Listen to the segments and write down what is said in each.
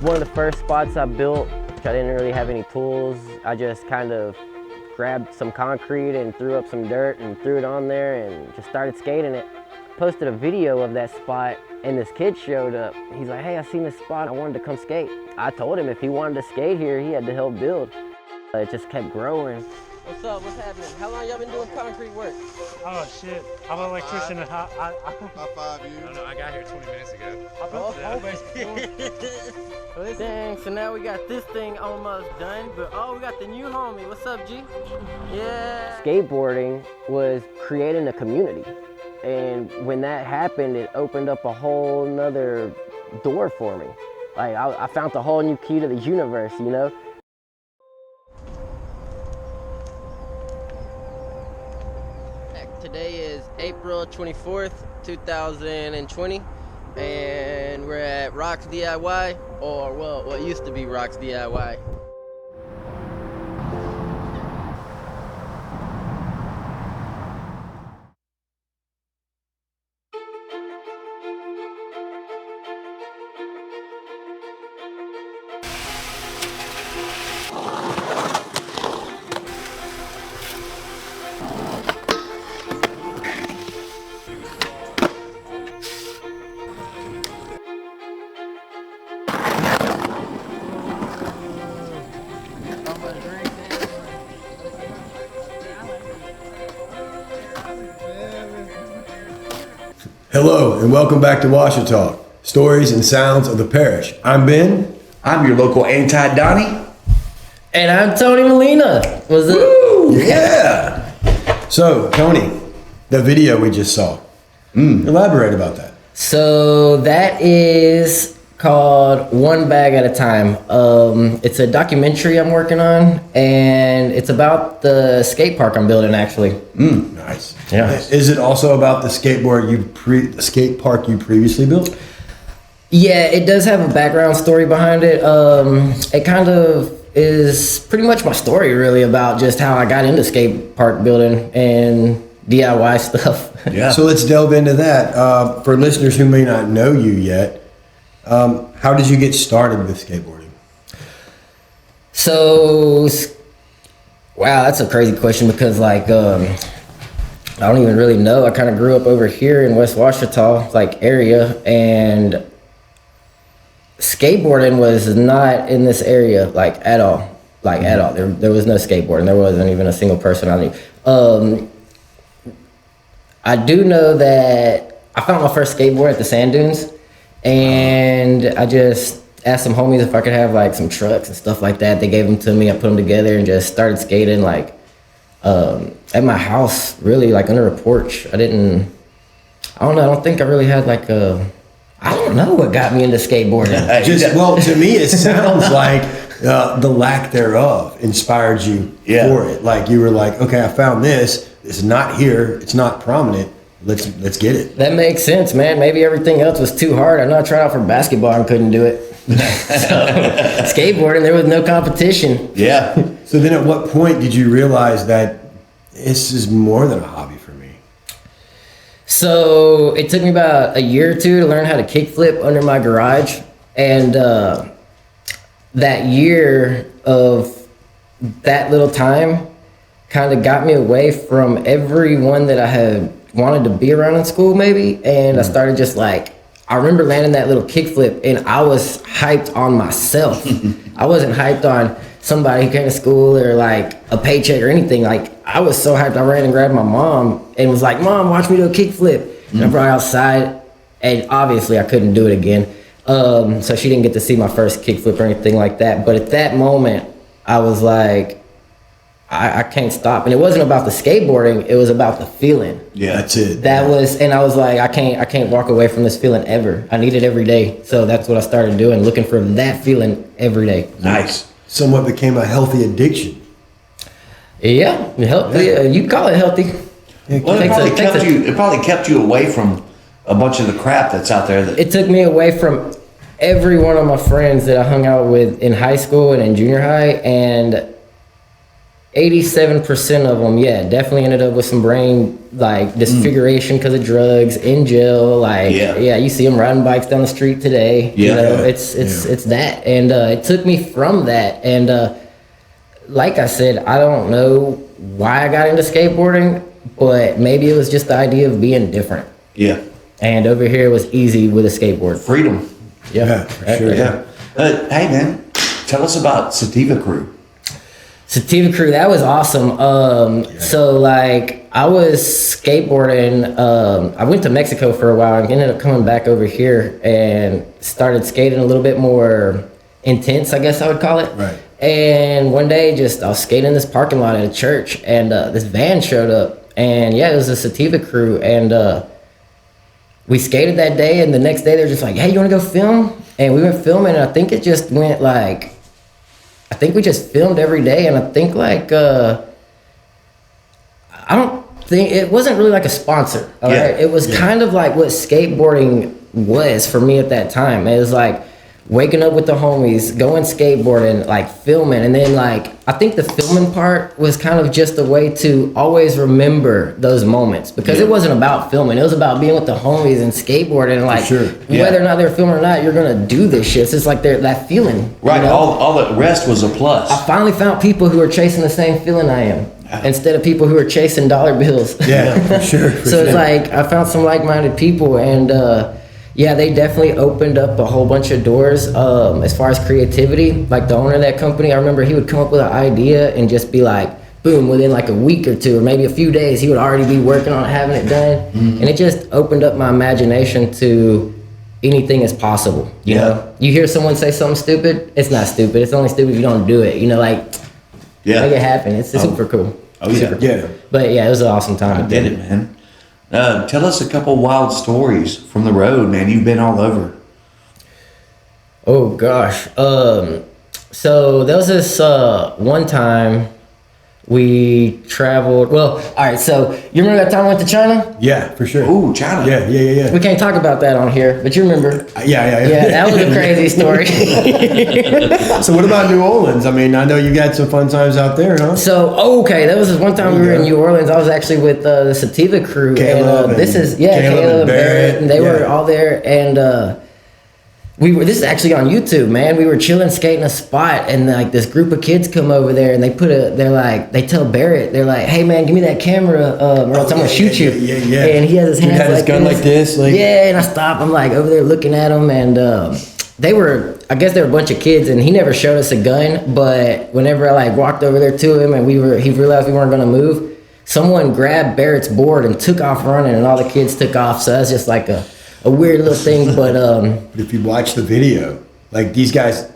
One of the first spots I built, I didn't really have any tools. I just kind of grabbed some concrete and threw up some dirt and threw it on there and just started skating it. Posted a video of that spot and this kid showed up. He's like, hey, I seen this spot, I wanted to come skate. I told him if he wanted to skate here, he had to help build. It just kept growing. What's up, what's happening? How long y'all been doing concrete work? Oh shit, I'm an electrician. High five you. No, I got here 20 minutes ago. I built the whole base. Dang, so now we got this thing almost done, but oh, we got the new homie. What's up, G? Yeah. Skateboarding was creating a community. And when that happened, it opened up a whole nother door for me. Like, I found the whole new key to the universe, you know? Today is April 24th, 2020, and we're at Rocks DIY, or well, what used to be Rocks DIY. Hello and welcome back to Ouachitalk, stories and sounds of the parish. I'm Ben. I'm your local anti-Donnie. And I'm Tony Molina. What's up? Woo, yeah. So, Tony, the video we just saw. Elaborate about that. So that is called One Bag at a Time. It's a documentary I'm working on, and it's about the skate park I'm building, actually. Nice. Yeah. Is it also about the skate park you previously built? Yeah, it does have a background story behind it. It kind of is pretty much my story, really, about just how I got into skate park building and DIY stuff. Yeah. So let's delve into that. For listeners who may not know you yet, how did you get started with skateboarding? So, wow, that's a crazy question because, like, I don't even really know. I kind of grew up over here in West Ouachitalk, like, area, and skateboarding was not in this area, like, at all. Like, at all. There was no skateboarding. There wasn't even a single person I knew. I do know that I found my first skateboard at the sand dunes, and I just asked some homies if I could have like some trucks and stuff like that. They gave them to me. I put them together and just started skating like at my house, really, like under a porch. I don't know. I don't think I really had like I don't know what got me into skateboarding. Well, to me, it sounds like the lack thereof inspired you for it. Like you were like, okay, I found this. It's not here. It's not prominent. Let's get it. That makes sense, man. Maybe everything else was too hard. I know I tried out for basketball and couldn't do it. So, skateboarding, there was no competition. Yeah. So then at what point did you realize that this is more than a hobby for me? So it took me about a year or two to learn how to kickflip under my garage. And that year of that little time kind of got me away from everyone that I had wanted to be around in school, maybe. And I started just like, I remember landing that little kickflip and I was hyped on myself. I wasn't hyped on somebody who came to school or like a paycheck or anything. Like, I was so hyped. I ran and grabbed my mom and was like, Mom, watch me do a kickflip. And I brought her outside, and obviously I couldn't do it again. So she didn't get to see my first kickflip or anything like that. But at that moment, I was like, I can't stop. And it wasn't about the skateboarding, it was about the feeling. Yeah, that's it. That was, and I was like, I can't walk away from this feeling ever. I need it every day. So that's what I started doing, looking for that feeling every day. Nice. Somewhat became a healthy addiction. Yeah, healthy. Yeah. You call it healthy. Well, it probably kept you away from a bunch of the crap that's out there. It took me away from every one of my friends that I hung out with in high school and in junior high, and 87% of them, yeah, definitely ended up with some brain like disfiguration because of drugs, in jail. Like, yeah, you see them riding bikes down the street today. Yeah. You know, it's that, and it took me from that, and like I said, I don't know why I got into skateboarding, but maybe it was just the idea of being different. Yeah. And over here it was easy with a skateboard. Freedom. Yeah, for sure. Yeah. Hey, man, tell us about Sativa Crew. Sativa Crew, that was awesome. So like I was skateboarding. I went to Mexico for a while and ended up coming back over here and started skating a little bit more intense, I guess I would call it. Right. And one day, I was skating in this parking lot at a church, and this van showed up, and yeah, it was a Sativa Crew, and we skated that day, and the next day they're just like, "Hey, you want to go film?" And we went filming, and I think it just went like. I think we just filmed every day, and I think like I don't think it wasn't really like a sponsor. All right, it was kind of like what skateboarding was for me at that time. It was like waking up with the homies, going skateboarding, like filming, and then like I think the filming part was kind of just a way to always remember those moments because it wasn't about filming. It was about being with the homies and skateboarding, and like whether or not they're filming or not, you're gonna do this shit. It's just like that feeling. Right. You know? All the rest was a plus. I finally found people who are chasing the same feeling I am. Instead of people who are chasing dollar bills. Yeah, for sure. So it's like I found some like-minded people, and yeah, they definitely opened up a whole bunch of doors as far as creativity. Like the owner of that company, I remember he would come up with an idea and just be like, boom, within like a week or two or maybe a few days, he would already be working on having it done. And it just opened up my imagination to anything is possible. You know, you hear someone say something stupid, it's not stupid. It's only stupid if you don't do it. You know, like make it happen. It's super cool. Oh yeah. Super cool. But yeah, it was an awesome time. I did it, man. Tell us a couple wild stories from the road, man. You've been all over. Oh gosh. So there was this one time we traveled. Well, all right. So you remember that time we went to China? Yeah, for sure. Ooh, China. Yeah. We can't talk about that on here, but you remember? Yeah. Yeah, that was a crazy story. So what about New Orleans? I mean, I know you got some fun times out there, huh? So okay, that was this one time we were in New Orleans. I was actually with the Sativa Crew, Caleb and this is Caleb and Barrett, and they were all there, and this is actually on YouTube, man. We were chilling, skating a spot, and like this group of kids come over there, and they tell Barrett, they're like, "Hey man, give me that camera, or else I'm gonna shoot you." Yeah. And he has his hands had his gun like this, like and I stop. I'm like over there looking at him, and I guess they were a bunch of kids, and he never showed us a gun. But whenever I like walked over there to him, and he realized we weren't gonna move, someone grabbed Barrett's board and took off running, and all the kids took off. So that's just like a weird little thing, but if you watch the video, like these guys,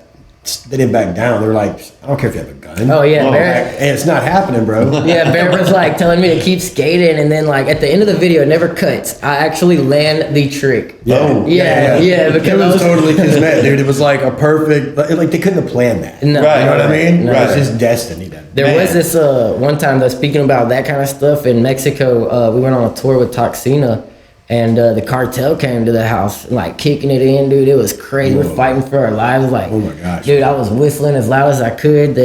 they didn't back down. They're like, I don't care if you have a gun. Oh yeah, Barrett. And it's not happening, bro. Yeah, Barrett was like telling me to keep skating, and then like at the end of the video, it never cuts. I actually land the trick. Yeah, because it was totally kismet, dude. It was like a perfect, like they couldn't have planned that. No, right, you know what I mean? No. It's just destiny. There was this one time though, speaking about that kind of stuff in Mexico, we went on a tour with Toxina. And the cartel came to the house, like kicking it in, dude. It was crazy. We're fighting for our lives. Like, oh my gosh, dude, I was whistling as loud as I could.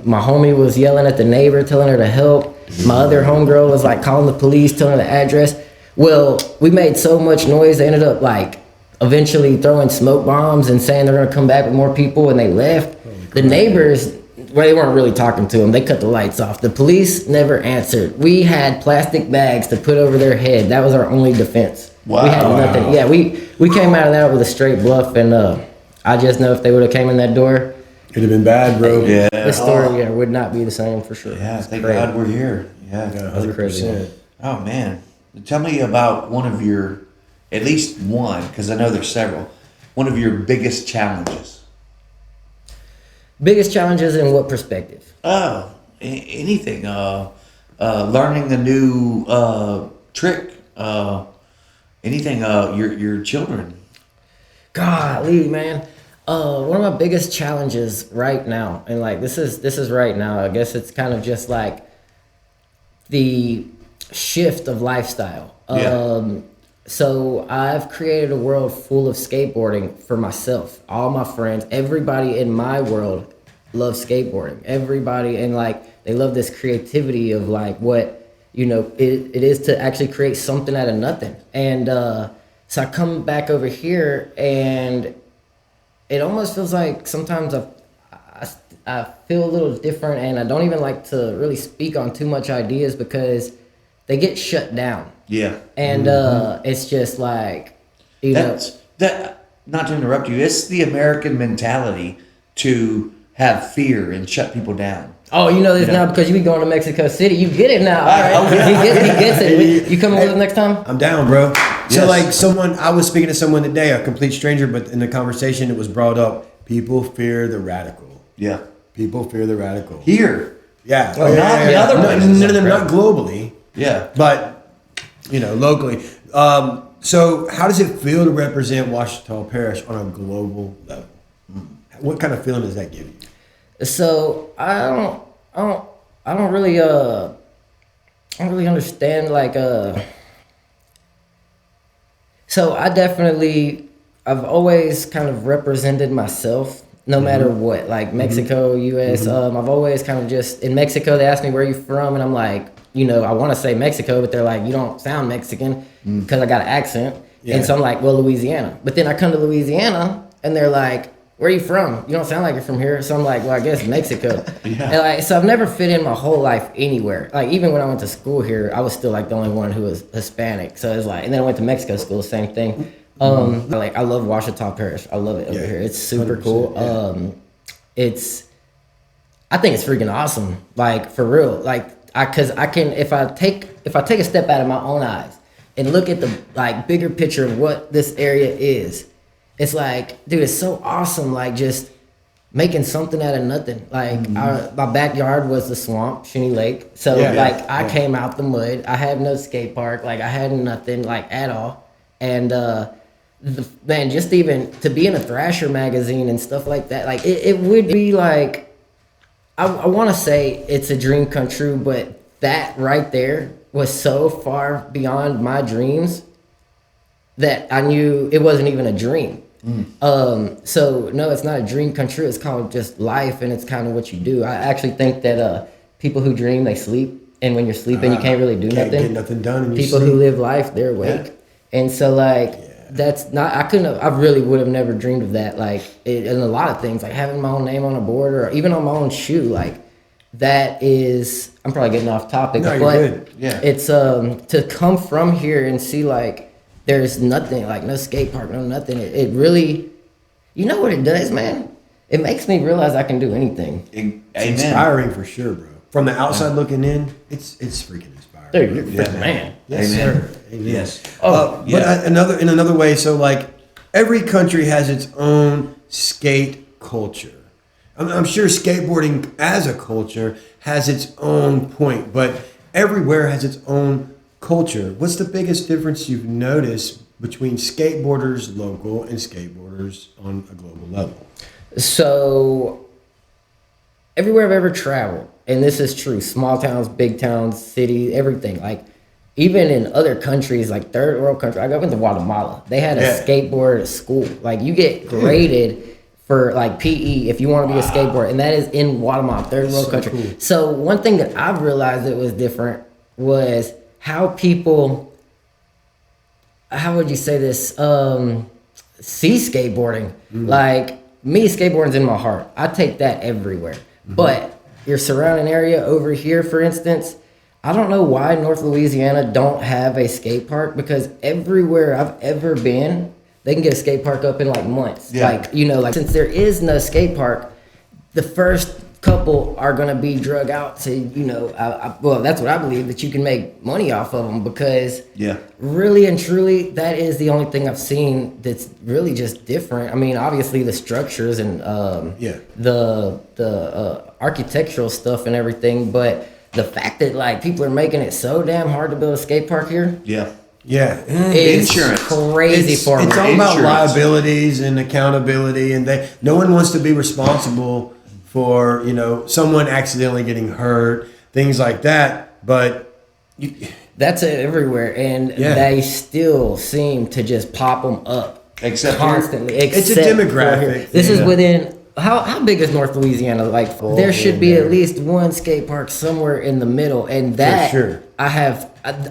My homie was yelling at the neighbor, telling her to help. My other homegirl was like calling the police, telling her the address. Well, we made so much noise, they ended up like eventually throwing smoke bombs and saying they're gonna come back with more people, and they left. The neighbors, well, they weren't really talking to them. They cut the lights off. The police never answered. We had plastic bags to put over their head. That was our only defense. Wow. We had nothing. Yeah, we came out of that with a straight bluff, and I just know if they would have came in that door, it'd have been bad, bro. Yeah. the story would not be the same for sure. Yeah, thank God we're here. Yeah. 100%. Oh man, tell me about one of your, at least one, because I know there's several. One of your biggest challenges. Biggest challenges in what perspective? Oh, anything. Learning a new trick. Anything. Your children. Golly, man. One of my biggest challenges right now, and like this is right now. I guess it's kind of just like the shift of lifestyle. So I've created a world full of skateboarding for myself, all my friends, everybody in my world love skateboarding. Everybody, and like they love this creativity of like what it is to actually create something out of nothing. And so I come back over here, and it almost feels like sometimes I feel a little different, and I don't even like to really speak on too much ideas because they get shut down. Yeah. And it's just like, that. Not to interrupt you, it's the American mentality to have fear and shut people down. Oh, you know this now because you be going to Mexico City. You get it now. All right. He gets it. You coming with us next time? I'm down, bro. Yes. So like I was speaking to someone today, a complete stranger, but in the conversation it was brought up, people fear the radical. Yeah. People fear the radical. Here. Yeah. Oh, not the other places. No, not globally. Yeah. But, locally. So how does it feel to represent Ouachitalk Parish on a global level? What kind of feeling does that give you? So I don't really understand like so I've always kind of represented myself no matter what, like Mexico, US. I've always kind of just, in Mexico they ask me where you from, and I'm like, I want to say Mexico, but they're like, you don't sound Mexican because I got an accent. Yeah. And so I'm like, well, Louisiana. But then I come to Louisiana and they're like, where are you from? You don't sound like you're from here. So I'm like, well, I guess Mexico. Yeah. And like, so I've never fit in my whole life anywhere. Like even when I went to school here, I was still like the only one who was Hispanic. So it's like, and then I went to Mexico school, same thing. Like I love Ouachitalk Parish. I love it over here. It's super cool. Yeah. I think it's freaking awesome. Like for real. Like because I can, if I take a step out of my own eyes and look at the like bigger picture of what this area is, it's like, dude, it's so awesome. Like just making something out of nothing. Like my backyard was the swamp, Shinny Lake. So I came out the mud. I had no skate park. Like I had nothing like at all. And man, just even to be in a Thrasher magazine and stuff like that, like it would be like, I want to say it's a dream come true, but that right there was so far beyond my dreams that I knew it wasn't even a dream. So no, it's not a dream come true. It's called just life, and it's kind of what you do. I actually think that people who dream, they sleep, and when you're sleeping, you can't really do Can't nothing. get nothing done. And People who live life, they're awake, and so like. That's not, I really would have never dreamed of that. Like, and a lot of things, like having my own name on a board or even on my own shoe, like that is, I'm probably getting off topic, No, but you're good. Yeah. It's, to come from here and see like, there's nothing, like no skate park, no nothing. It really, you know what it does, man? It makes me realize I can do anything. Amen. It's inspiring for sure, bro. From the outside looking in, it's freaking inspiring. Dude, you're a freaking man. Yes, Amen. sir. Amen. Yes. But in another way, so like every country has its own skate culture. I'm sure skateboarding as a culture has its own point, but everywhere has its own culture. What's the biggest difference you've noticed between skateboarders local and skateboarders on a global level? So everywhere I've ever traveled, and this is true, small towns, big towns, cities, everything, like even in other countries, like third world countries, I went to Guatemala. They had a skateboard at school. Like you get graded for like PE if you want to be a skateboarder, and that is in Guatemala, third world country. Cool. So one thing that I've realized that was different was how people, how would you say this, see skateboarding. Like me, skateboarding's in my heart. I take that everywhere. But your surrounding area over here, for instance, I don't know why North Louisiana don't have a skate park, because everywhere I've ever been, they can get a skate park up in like months. Yeah. Like, like since there is no skate park, the first couple are going to be drug out to, well, that's what I believe, that you can make money off of them, because really and truly, that is the only thing I've seen that's really just different. I mean, obviously the structures and the architectural stuff and everything, but the fact that like people are making it so damn hard to build a skate park here. It's Insurance. Crazy for me. It's all about liabilities and accountability, and no one wants to be responsible for someone accidentally getting hurt, things like that. But that's it everywhere, and they still seem to just pop them up except constantly. it's a demographic. This is within how big is North Louisiana? Like, there should be at least one skate park somewhere in the middle, and that sure.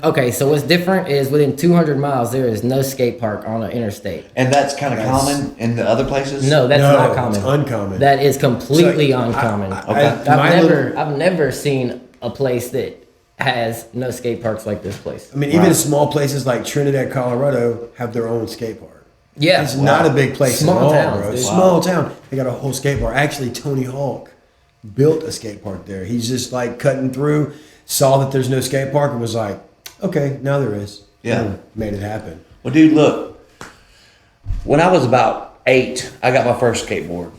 okay, so what's different is within 200 miles there is no skate park on an interstate. And that's kind of common in the other places? No, that's No, not common. it's uncommon. That is completely So, uncommon. Okay. I've never seen a place that has no skate parks like this place. I mean, even small places like Trinidad, Colorado have their own skate park. Yeah, It's not a big place Small at all, towns, bro. dude. Small town. They got a whole skate park. Actually, Tony Hawk built a skate park there. He's just like cutting through, saw that there's no skate park, and was like, okay, now there is. Yeah. And made it happen. Well, dude, look. When I was about 8, I got my first skateboard.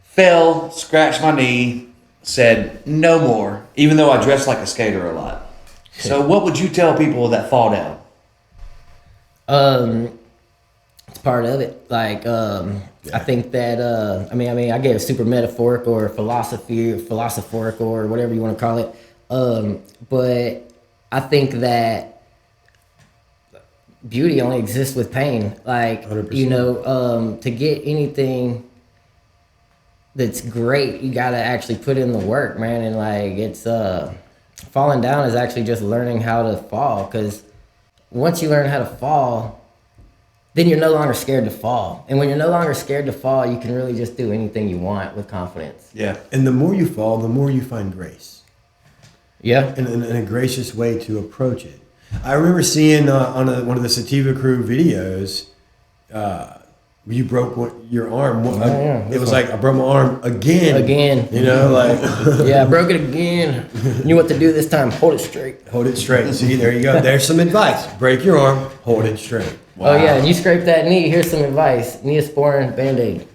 Fell, scratched my knee, said no more, even though I dressed like a skater a lot. So what would you tell people that fall down? It's part of it. Like, I think that I mean, I gave super metaphorical or philosophical or whatever you want to call it. But I think that beauty only exists with pain. Like, 100%. you know, to get anything that's great, you gotta actually put in the work, man. And like, it's falling down is actually just learning how to fall, because once you learn how to fall, then you're no longer scared to fall. And when you're no longer scared to fall, you can really just do anything you want with confidence. Yeah. And the more you fall, the more you find grace. Yeah. And a gracious way to approach it. I remember seeing on one of the Sativa Crew videos, you broke your arm. yeah. It was like, I broke my arm again. Again. You know, like, Yeah, I broke it again. Knew what to do this time. Hold it straight. hold it straight. See, there you go. There's some advice. Break your arm, hold it straight. Wow. Oh, yeah, and you scrape that knee. Here's some advice. Neosporin Band-Aid.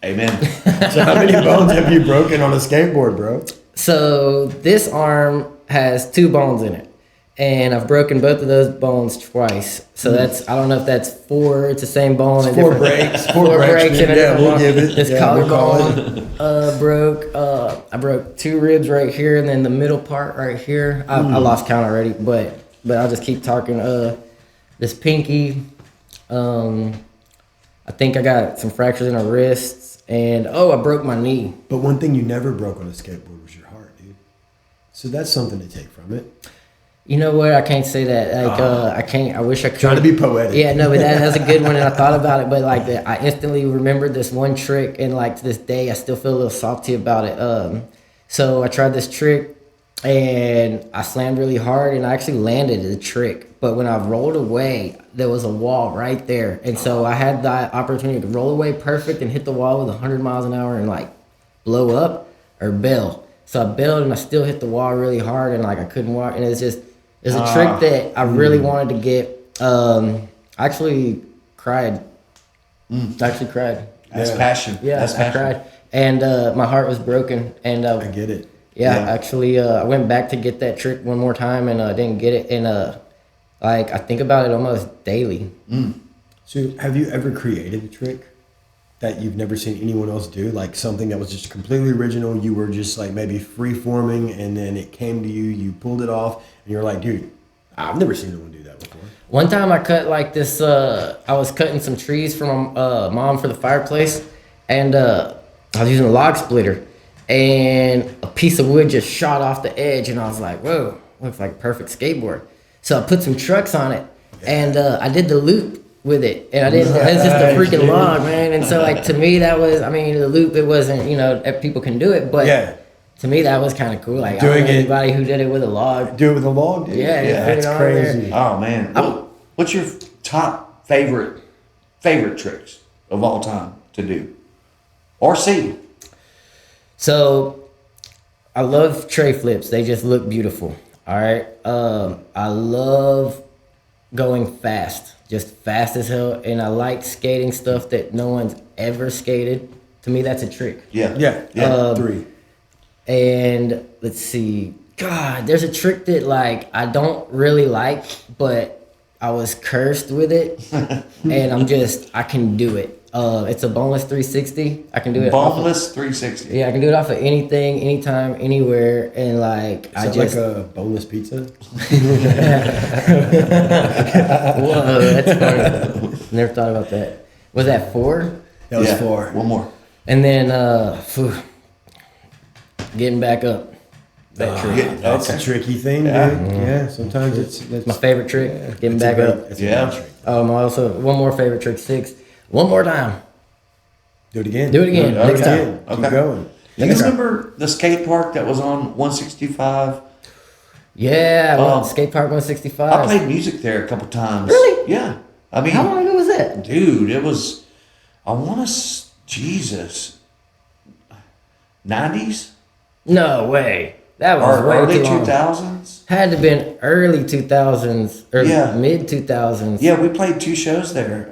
Amen. So how many bones have you broken on a skateboard, bro? So this arm has 2 bones in it. And I've broken both of those bones twice. So that's, I don't know if that's 4, it's the same bone. and 4 different- breaks. 4 breaks in a Yeah, different we'll bone. give it. This Yeah, we'll call collarbone broke. I broke 2 ribs right here, and then the middle part right here. I lost count already, but I'll just keep talking. This pinky, I think I got some fractures in my wrists, and I broke my knee. But one thing you never broke on a skateboard was your heart, dude. So that's something to take from it. You know what? I can't say that. Like, I can't. I wish I could. Trying to be poetic. Yeah, no, but that's a good one, and I thought about it. But like, I instantly remembered this one trick, and like to this day, I still feel a little salty about it. So I tried this trick, and I slammed really hard, and I actually landed the trick. But when I rolled away, there was a wall right there, and so I had the opportunity to roll away perfect and hit the wall with 100 miles an hour and like blow up or bail. So I bailed, and I still hit the wall really hard, and like I couldn't walk, and it's a trick that I really wanted to get. I actually cried. I actually cried. That's passion. Yeah, That's I passion. cried, and my heart was broken. And I get it. yeah, Yeah. actually, I went back to get that trick one more time, and I didn't get it. And like I think about it almost daily. So have you ever created a trick that you've never seen anyone else do? Like something that was just completely original, you were just like maybe free forming, and then it came to you, you pulled it off, and you're like, dude, I've never seen anyone do that before. One time I cut like this, I was cutting some trees for my mom for the fireplace, and I was using a log splitter, and a piece of wood just shot off the edge, and I was like, whoa, looks like a perfect skateboard. So I put some trucks on it, and I did the loop with it, and I didn't, it's just a freaking log, man. And so like to me that was, I mean, the loop, it wasn't, you know, people can do it, but Yeah. to me that was kind of cool. Like Doing I don't know it- anybody who did it with a log. Do it with a log, dude? Yeah, Yeah, put it that's on crazy. there. Oh man. What's your top favorite tricks of all time to do or see? So I love tray flips. They just look beautiful. All right. I love going fast, just fast as hell. And I like skating stuff that no one's ever skated. To me, that's a trick. Yeah. Yeah. 3. And let's see. God, there's a trick that like I don't really like, but I was cursed with it. And I can do it. It's a boneless 360. I can do it. Boneless 360. Yeah, I can do it off of anything, anytime, anywhere, and like Is I that just. like a boneless pizza? Whoa, that's funny. Never thought about that. Was that 4? That was Yeah. 4. One more. And then getting back up. That trick. Yeah, That's okay. a tricky thing, Yeah. dude. Yeah, sometimes that's My favorite trick, getting it's a back great- up. it's a Yeah. great trick. Also, one more favorite trick, 6. One more time. Do it again. Do it again. Okay. Next time. Again. Keep Okay. going. Do you Next time. remember the skate park that was on 165? Yeah, Um, skate park I 165. played music there a couple times. Really? Yeah. I mean, How long ago was that? dude, it was, I want to, Jesus, 90s? No way. That was Or way early too long. 2000s? Had to been early 2000s or Yeah. mid 2000s. Yeah, we played 2 shows there.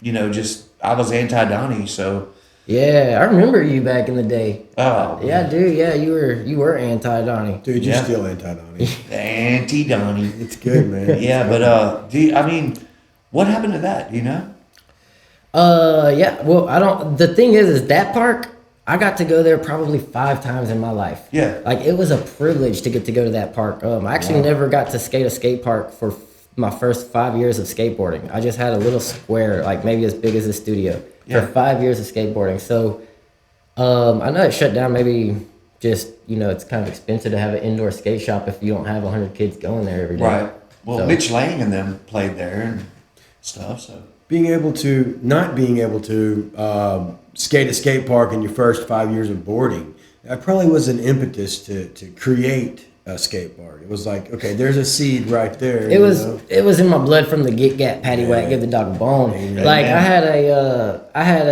You know, just, I was anti-Donnie, so. Yeah, I remember you back in the day. Oh, Yeah, dude. Yeah, you were anti Donnie. Dude, you're Yeah. still anti-Donnie. anti-Donnie. It's good, man. Yeah, but, I mean, what happened to that, do you know? Yeah. Well, I don't. The thing is that park. I got to go there probably 5 times in my life. Yeah. Like it was a privilege to get to go to that park. I actually never got to skate a skate park for my first 5 years of skateboarding. I just had a little square, like maybe as big as a studio, Yeah. for 5 years of skateboarding. So, I know it shut down. Maybe just it's kind of expensive to have an indoor skate shop if you don't have 100 kids going there every day. Right. Well, So- Mitch Lang and them played there and stuff, so. Not being able to skate a skate park in your first 5 years of boarding, that probably was an impetus to create a skate park. It was like, okay, there's a seed right there. It was you know? it was in my blood from the get patty whack, give the dog a bone. Amen. Like I had I had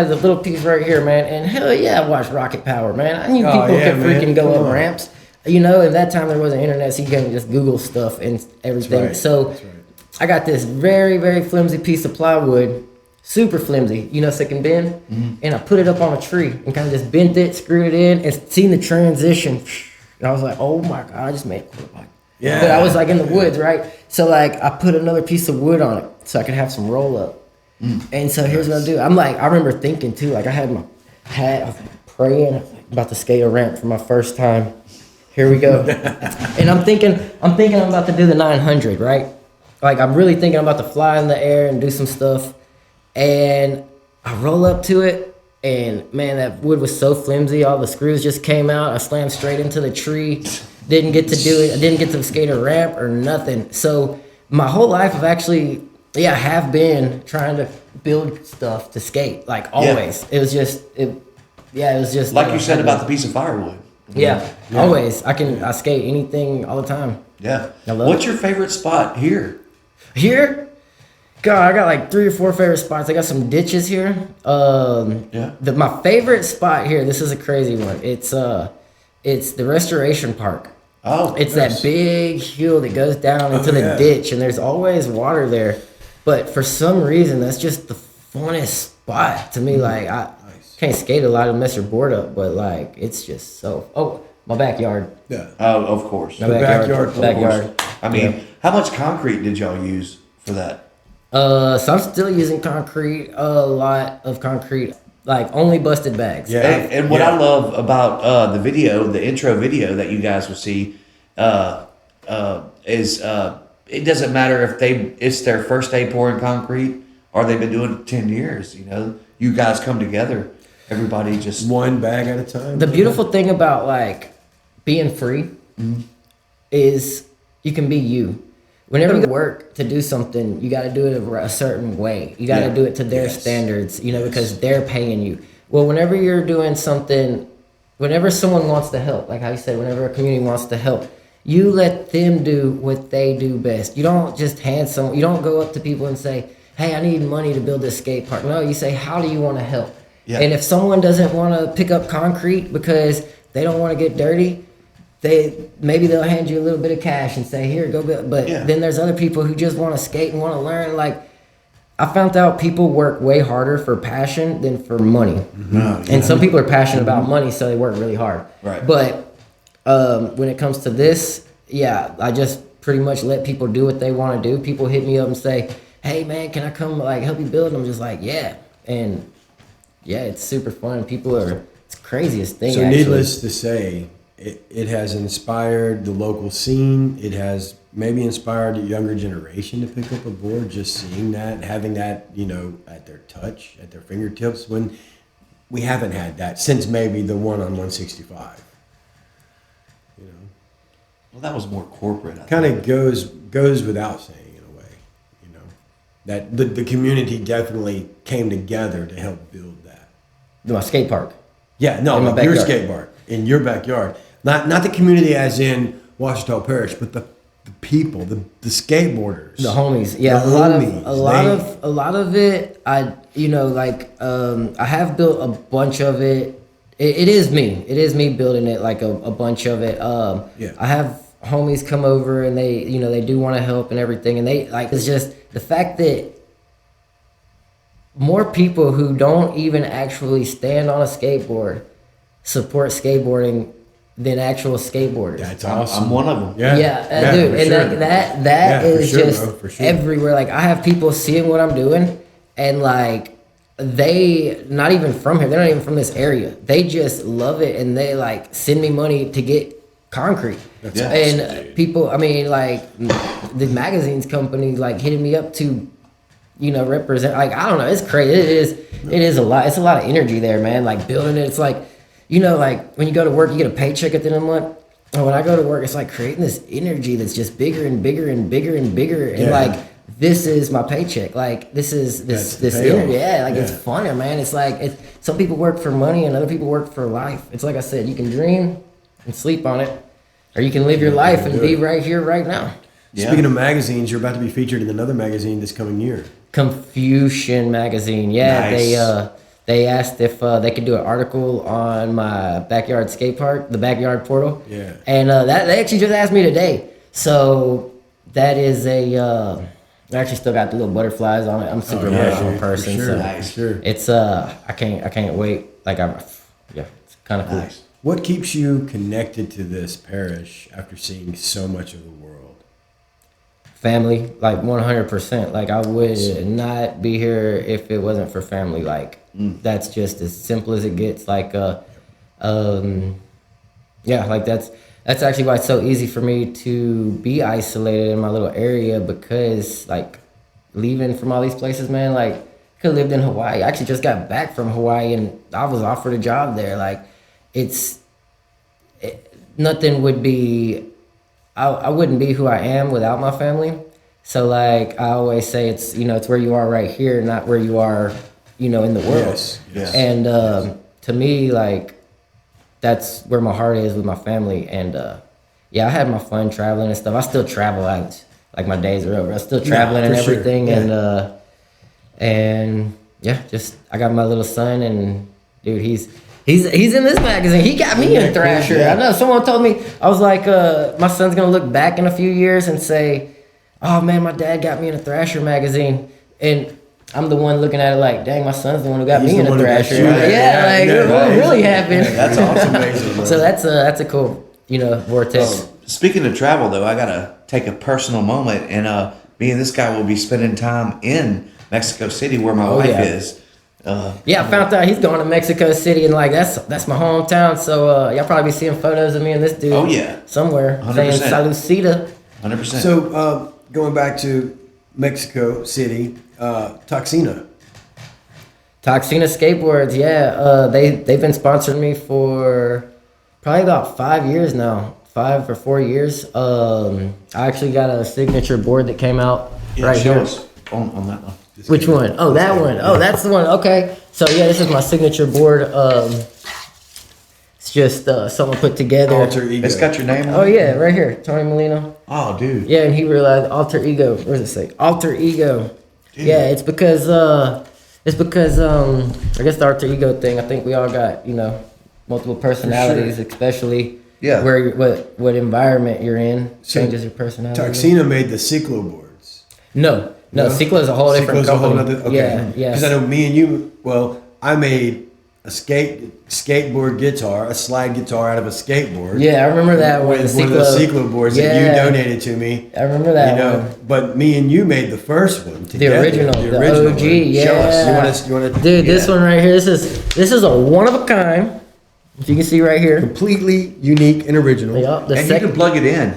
the little piece right here, man, and hell yeah, I watched Rocket Power, man. I knew Oh, people yeah, could man. freaking go Come up on. ramps. At that time there wasn't internet, so you couldn't just Google stuff and everything. right. So That's right. I got this very, very flimsy piece of plywood, super flimsy, so it can bend, and I put it up on a tree and kind of just bent it, screwed it in, and seen the transition. And I was like, oh my God, I just made a quarter pipe. Yeah. But I was like in the woods, right? So like I put another piece of wood on it so I could have some roll up. And so here's what I do. I remember thinking too, like I had my hat, I was like praying, I was like, about to skate a ramp for my first time. Here we go. And I'm thinking I'm about to do the 900, right? Like I'm really thinking I'm about to fly in the air and do some stuff. And I roll up to it. And man, that wood was so flimsy. All the screws just came out. I slammed straight into the tree. Didn't get to do it. I didn't get to skate a ramp or nothing. So my whole life I've actually, I have been trying to build stuff to skate. Like always. It was just, it was just. Like you said about the piece of firewood. Yeah, always. I skate anything all the time. Yeah. I love What's it. your favorite spot here? Here, God, I got like 3 or 4 favorite spots. I got some ditches here. Yeah. My favorite spot here. This is a crazy one. It's the Restoration Park. Oh, It's nice. that big hill that goes down into the yeah. ditch, and there's always water there. But for some reason, that's just the funnest spot to me. Like I can't skate a lot and mess your board up, but like it's just so. Oh, my backyard. Yeah. Oh, of course. My backyard, of Backyard. I mean, Yeah. how much concrete did y'all use for that? So I'm still using concrete, a lot of concrete, like only busted bags. Yeah. And what Yeah. I love about the video, the intro video that you guys will see, is it doesn't matter if it's their first day pouring concrete or they've been doing it 10 years. You guys come together. Everybody just One bag at a time. The beautiful thing about like being free is you can be you. Whenever you work to do something, you got to do it a certain way. You got to Yeah. do it to their Yes. standards, because they're paying you. Well, whenever you're doing something, whenever someone wants to help, like how you said, whenever a community wants to help, you let them do what they do best. You don't just you don't go up to people and say, hey, I need money to build this skate park. No, you say, how do you want to help? Yeah. And if someone doesn't want to pick up concrete because they don't want to get dirty, maybe they'll hand you a little bit of cash and say, here, go build. But Yeah. then there's other people who just want to skate and want to learn. Like, I found out people work way harder for passion than for money. And some people are passionate about money, so they work really hard. Right. But when it comes to this, I just pretty much let people do what they want to do. People hit me up and say, hey, man, can I come help you build? And I'm just like, yeah. And it's super fun. It's the craziest thing. So actually. needless to say, it has inspired the local scene. It has maybe inspired the younger generation to pick up a board, just seeing that and having that, at their touch, at their fingertips, when we haven't had that since maybe the one on 165. Well, that was more corporate. Kind of goes without saying in a way, that the community definitely came together to help build that. My skate park. Yeah, no, In my your backyard. skate park in your backyard, not the community as in Ouachitalk Parish, but the people, the skateboarders, The homies, yeah, The a lot of it. I have built a bunch of it. It is me building it, like a bunch of it. Yeah. I have homies come over and they do want to help and everything, and they like, it's just the fact that more people who don't even actually stand on a skateboard support skateboarding than actual skateboarders. That's awesome. I'm one of them. Yeah, dude, for and sure. like that Yeah, for is sure, just bro, for sure. everywhere. Like I have people seeing what I'm doing, and like they not even from here. They're not even from this area. They just love it, and they like send me money to get concrete. That's and awesome, dude. people, I mean, like the magazines company, like hitting me up to, represent. Like I don't know, it's crazy. It is a lot. It's a lot of energy there, man. Like building it. It's like, like when you go to work, you get a paycheck at the end of the month. And when I go to work, it's like creating this energy that's just bigger and bigger and bigger and bigger. And Yeah. like, this is my paycheck. Like this is That's this the payoff. energy. Yeah, like it's Yeah. funner, man. It's like some people work for money and other people work for life. It's like I said, you can dream and sleep on it, or you can live your life and do be it. right here, right now. Yeah. Speaking of magazines, you're about to be featured in another magazine this coming year. Confucian magazine. Yeah, Nice. they asked if they could do an article on my backyard skate park, the backyard portal. Yeah. And that they actually just asked me today. So that is I actually still got the little butterflies on it. I'm a super emotional for person, sure, so Nice. for sure. it's I can't wait. Like it's kind of cool. Nice. What keeps you connected to this parish after seeing so much of the world? Family, like 100%. Like I would not be here if it wasn't for family. Like that's just as simple as it gets. Like like that's actually why it's so easy for me to be isolated in my little area, because like leaving from all these places, man, like could have lived in Hawaii. I actually just got back from Hawaii and I was offered a job there. Like nothing would be, I wouldn't be who I am without my family. So like I always say, it's it's where you are right here, not where you are, in the world. Yes. And to me, like that's where my heart is with my family. And I had my fun traveling and stuff. I still travel out, like my days are over. I'm still traveling and for sure. everything. Yeah. And just I got my little son, and dude, he's in this magazine. He got me in Thrasher. Yeah. I know someone told me, I was like, my son's gonna look back in a few years and say, oh man, my dad got me in a Thrasher magazine. And I'm the one looking at it like, dang, my son's the one who got He's me the in a one who got Thrasher. you in. Yeah, What right. really happened? That's awesome. Amazing, bro. So that's a cool, vortex. Speaking of travel, though, I gotta take a personal moment, and me and this guy will be spending time in Mexico City, where my wife yeah. is. Yeah, I found out he's going to Mexico City, and like that's my hometown. So y'all probably be seeing photos of me and this dude. Oh, yeah. Somewhere 100%. saying Salucita. 100%. So going back to Mexico City, Toxina. Toxina Skateboards, yeah. They've been sponsoring me for probably about 5 years now. 5 or 4 years. I actually got a signature board that came out right show here. us on that one. Which one? Oh, that one. Oh, that's the one. Okay. So yeah, this is my signature board. It's just someone put together. Alter Ego. It's got your name on Oh it? yeah, right here, Tony Molina. Oh, dude. Yeah, and he realized alter ego. Where does it say? Alter ego. Yeah, it's because I guess the alter ego thing. I think we all got multiple personalities, especially Yeah. where what environment you're in changes your personality. Toxina made the Ciclo boards. No, Ciclo is a whole different Ciclo's a whole company. nother, okay. Yeah. Because I know me and you, I made a skateboard guitar, a slide guitar out of a skateboard. Yeah, I remember that one. With the one of the Ciclo boards that you donated to me. I remember that one. But me and you made the first one together. original, the original OG, one. yeah. Show us. You want to? Dude, this one right here. This is a one of a kind. If you can see right here. Completely unique and original. Yup, the And you second. can plug it in.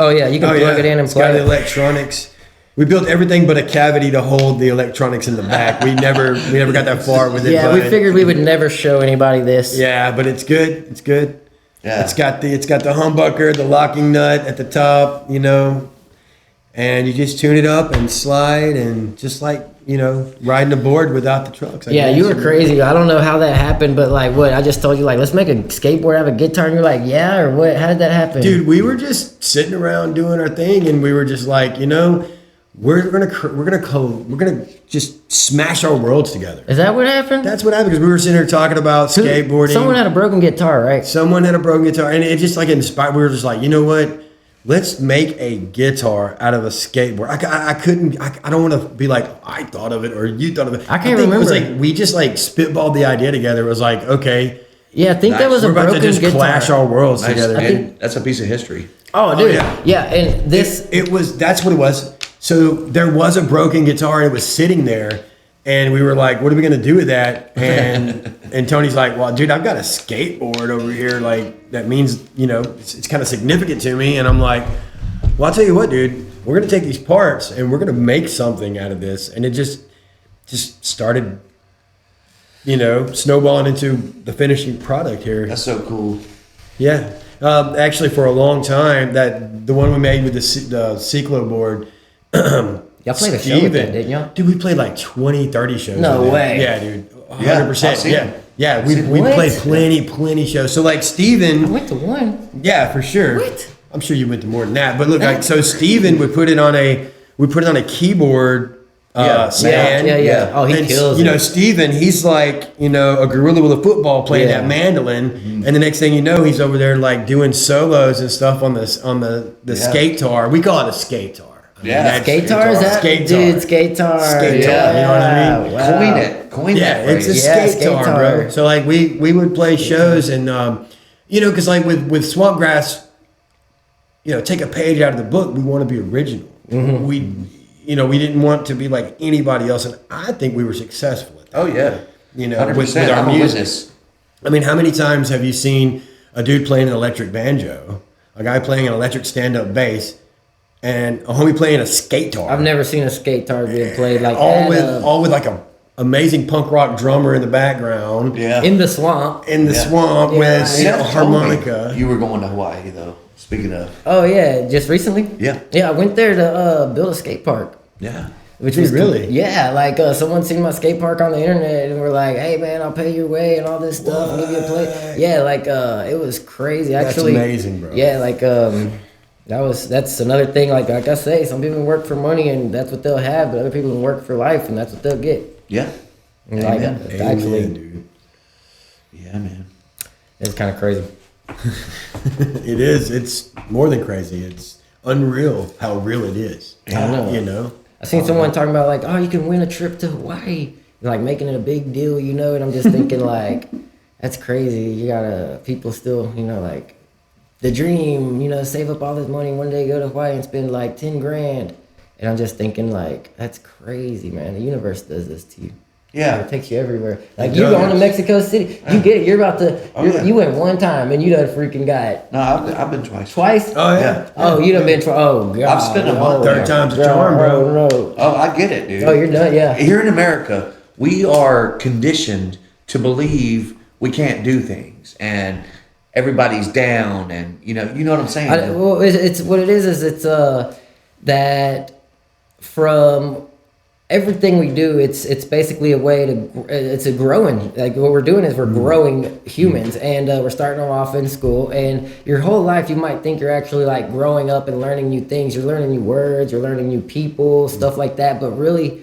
Oh yeah, you can plug it in and it's got play the it. electronics. We built everything but a cavity to hold the electronics in the back. We never got that far with it. Yeah, we but- figured we would never show anybody this. Yeah, but it's good. It's good. Yeah. It's got the humbucker, the locking nut at the top, and you just tune it up and slide and just like, riding a board without the trucks. I Yeah, guess. you were crazy. I don't know how that happened, but like, what? I just told you, like, let's make a skateboard, have a guitar, and you're like, yeah, or what? How did that happen? Dude, we were just sitting around doing our thing, and we were just like, we're gonna just smash our worlds together. Is that what happened? That's what happened because we were sitting here talking about skateboarding. Someone had a broken guitar, right? Someone had a broken guitar, and it just like inspired. We were just like, you know what? Let's make a guitar out of a skateboard. I couldn't. I don't want to be like I thought of it or you thought of it. I can't think remember. It was like we just like spitballed the idea together. It was like, okay, Yeah, I think that was a we're about broken to just guitar. clash our worlds Nice. together. And that's a piece of history. Oh, dude. yeah. Yeah, and this. It was that's what it was. So there was a broken guitar and it was sitting there, and we were like, "What are we gonna do with that?" And Tony's like, "Well, dude, I've got a skateboard over here. Like that means it's kind of significant to me." And I'm like, "Well, I'll tell you what, dude. We're gonna take these parts and we're gonna make something out of this." And it just started, snowballing into the finishing product here. That's so cool. Yeah. Actually, for a long time, the one we made with the Ciclo board. Y'all played a show with that, didn't y'all? Dude, we played like 20, 30 shows. No with that. way. Yeah, dude. 100%. I've seen Yeah. them. Yeah, we What? played plenty shows. So like I Steven, went to one. yeah, for sure. What? I'm sure you went to more than that. But look, like so Steven would put it on a keyboard stand. Yeah. Oh, he And, kills you it. know, Steven, he's like, a gorilla with a football playing Yeah. that mandolin, and the next thing you know, he's over there like doing solos and stuff on the skate tar. We call it a skate tar. I mean, Yeah. that's- Skate-tar, is that? Skate-tar. Dude, skate-tar. Skate-tar, yeah. you know what I mean? Wow. Coin it. Coin Yeah, that it's a phrase. Yeah, skate tar, skate-tar. bro. So like we would play shows and because like with Swamp Grass, take a page out of the book. We want to be original. Mm-hmm. We didn't want to be like anybody else, and I think we were successful at that. Oh yeah. With 100%. our I'm a music. witness. I mean, how many times have you seen a dude playing an electric banjo, a guy playing an electric stand-up bass, and a homie playing a skate tar? I've never seen a skate tar being played like all that. with like a amazing punk rock drummer in the background. Yeah. In the swamp. In the Yeah. swamp Yeah. with You never told me harmonica. You were going to Hawaii though. Speaking of. Oh yeah, just recently. Yeah. Yeah, I went there to build a skate park. Yeah. Which Dude, was really? Yeah, like someone seen my skate park on the internet and we're like, "Hey man, I'll pay your way and all this stuff and give you a play." Yeah, like it was crazy. That's Actually, amazing, bro. Yeah, like that's another thing. Like I say, some people work for money and that's what they'll have, but other people work for life and that's what they'll get. Yeah. And like, Amen. actually, Amen, dude. Yeah, man. it's kind of crazy. It is. It's more than crazy. It's unreal how real it is. I know. I seen someone talking about like, oh, you can win a trip to Hawaii, like making it a big deal, and I'm just thinking like, that's crazy. You gotta people still, like, the dream, save up all this money one day, go to Hawaii and spend like 10 grand, and I'm just thinking like, that's crazy, man. The universe does this to you. Yeah. It takes you everywhere. Like It you going to does. Mexico City, you get it. You're about to. Oh, yeah. You went one time and you done freaking got No, I've been twice. twice. Oh yeah. Yeah. Oh, you done been for. Oh god. I've spent a month Third time's a charm, bro. No. Oh, I get it, dude. Oh, you're done. Yeah. Here in America, we are conditioned to believe we can't do things, and everybody's down, and you know what I'm saying. Well, it's what it is it's that from everything we do, it's basically a way to it's a growing, like what we're doing is we're growing humans, and we're starting them off in school, and your whole life you might think you're actually like growing up and learning new things, you're learning new words, you're learning new people, stuff like that, but really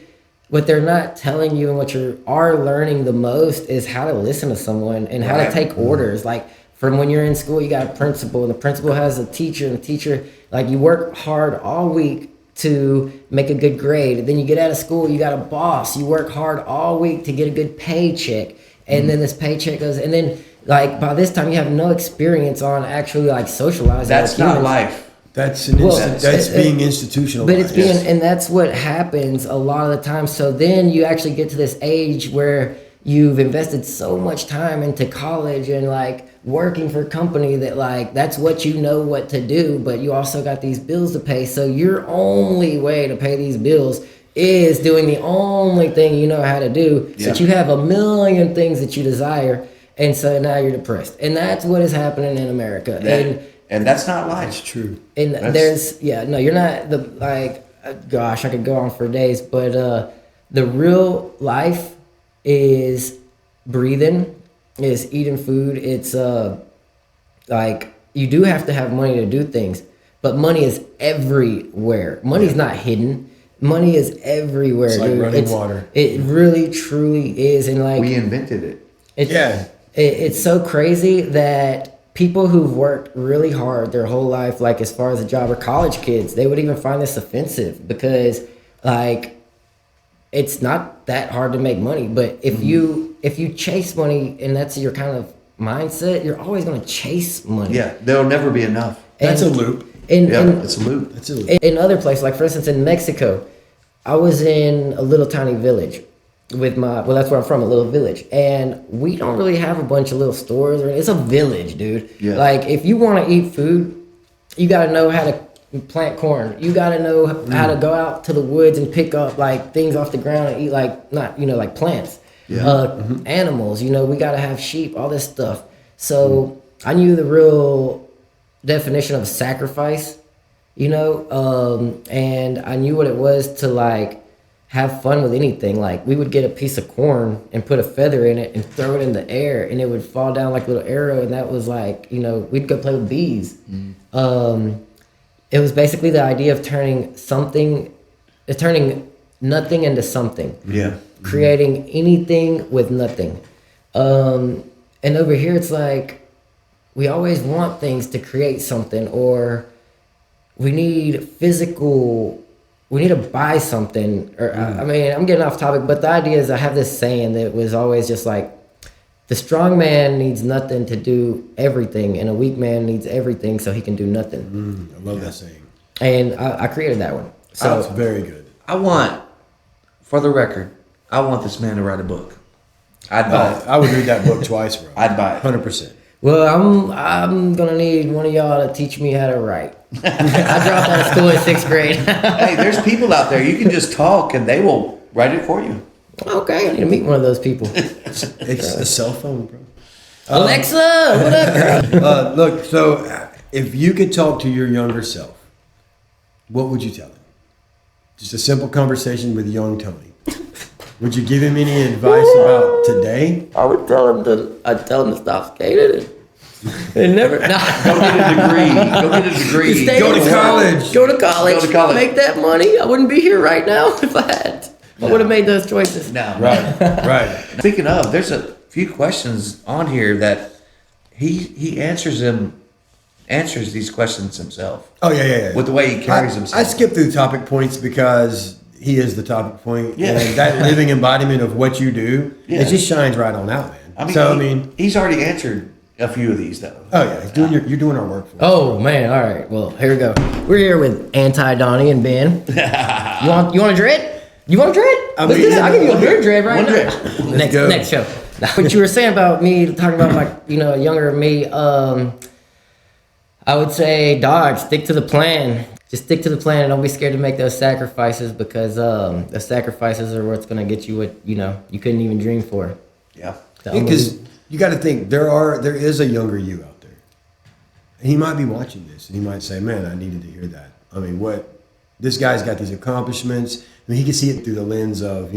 what they're not telling you and what you are learning the most is how to listen to someone and how to Right. take orders. Like from when you're in school, you got a principal, and the principal has a teacher, and the teacher, like, you work hard all week to make a good grade. Then you get out of school, you got a boss. You work hard all week to get a good paycheck, and then this paycheck goes, and then like by this time you have no experience on actually like socializing. That's with not humans. life. That's Well, that's being institutionalized. But it's being, and that's what happens a lot of the time. So then you actually get to this age where you've invested so much time into college and like working for a company that like that's what you know what to do, but you also got these bills to pay. So your only way to pay these bills is doing the only thing you know how to do. Yeah. So you have a million things that you desire, and so now you're depressed. And that's what is happening in America. And that's not life. That's true. And That's- you're not the like. Gosh, I could go on for days, but the real life is breathing, is eating food. It's like you do have to have money to do things, but money is everywhere. Money's not hidden. Money is everywhere, It's like dude. running water. It really, truly is, and like We invented it. it's so crazy that people who've worked really hard their whole life, like as far as a job, or college kids, they would even find this offensive because like it's not that hard to make money. But if you chase money and that's your kind of mindset, you're always going to chase money. Yeah, there'll never be enough. That's a And- loop. And It's a loop. That's a loop. in other places, like for instance in Mexico, I was in a little tiny village with that's where I'm from, a little village, and we don't really have a bunch of little stores, or it's a village, dude. Yeah. Like if you want to eat food, you got to know how to plant corn. You got to know how to go out to the woods and pick up like things off the ground and eat like not like plants. Animals, we got to have sheep, all this stuff. So I knew the real definition of sacrifice, and I knew what it was to like have fun with anything. Like we would get a piece of corn and put a feather in it and throw it in the air and it would fall down like a little arrow, and that was like, we'd go play with bees. It was basically the idea of turning nothing into something. Yeah. Creating anything with nothing. And over here it's like we always want things to create something, or we need to buy something, or I mean, I'm getting off topic, but the idea is I have this saying that was always just like, the strong man needs nothing to do everything, and a weak man needs everything so he can do nothing. I love that saying. And I created that one. So That's very good. For the record, I want this man to write a book. I'd buy it. I would read that book twice, bro. I'd buy it. 100%. well, I'm gonna need one of y'all to teach me how to write. I dropped out of school in 6th grade. Hey, there's people out there. You can just talk and they will write it for you. Okay, I need to meet one of those people. It's a cell phone, bro. Alexa, what up, girl? Look, so if you could talk to your younger self, what would you tell him? Just a simple conversation with young Tony. Would you give him any advice about today? I would tell him to stop skating and never. Go get a degree. Stay Go to in college. school, Go to college. Go to college. Make that money. I wouldn't be here right now if I had. I would have made those choices. No. Right. Speaking of, there's a few questions on here that he answers these questions himself. Oh, yeah. With the way he carries himself. I skip through topic points because he is the topic point. Yeah. And that living embodiment of what you do, Yeah. it just shines right on out, man. He's already answered a few of these though. Oh, yeah. You're doing our work for us. Oh man! All right. Well, here we go. We're here with Anti Donnie and Ben. You want a dread? You want a dread? I Let's mean, do this. I'll give you a beer dread right one now. dread. go. Next show. What you were saying about me talking about my younger me. I would say, dog, stick to the plan. Just stick to the plan and don't be scared to make those sacrifices, because the sacrifices are what's gonna get you what you couldn't even dream for. Yeah. Because you got to think there is a younger you out there, and he might be watching this, and he might say, "Man, I needed to hear that." I mean, this guy's got these accomplishments. I mean, he can see it through the lens of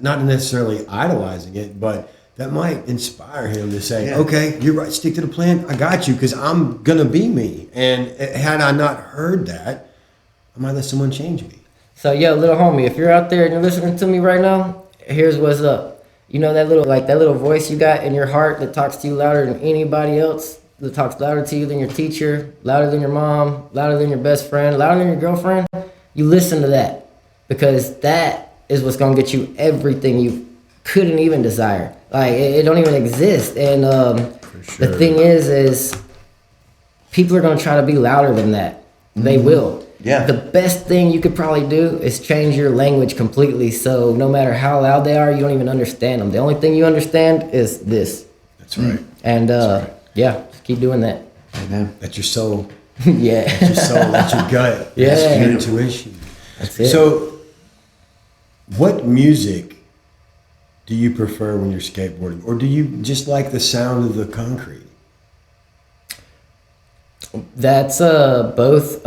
not necessarily idolizing it, but that might inspire him to say, Yeah. "Okay, you're right. Stick to the plan. I got you, because I'm gonna be me." And had I not heard that, I might let someone change me. So, yo, little homie, if you're out there and you're listening to me right now, here's what's up. You know that little voice you got in your heart that talks to you louder than anybody else, that talks louder to you than your teacher, louder than your mom, louder than your best friend, louder than your girlfriend? You listen to that, because that is what's gonna get you everything you couldn't even desire. Like it don't even exist. And sure. the thing is people are gonna try to be louder than that. They will. Yeah. The best thing you could probably do is change your language completely. So no matter how loud they are, you don't even understand them. The only thing you understand is this. That's right. And yeah, just keep doing that. Amen. That's your soul. Yeah. That's your soul. That's your gut. Yeah. That's your intuition. That's it. So, what music do you prefer when you're skateboarding, or do you just like the sound of the concrete? That's both.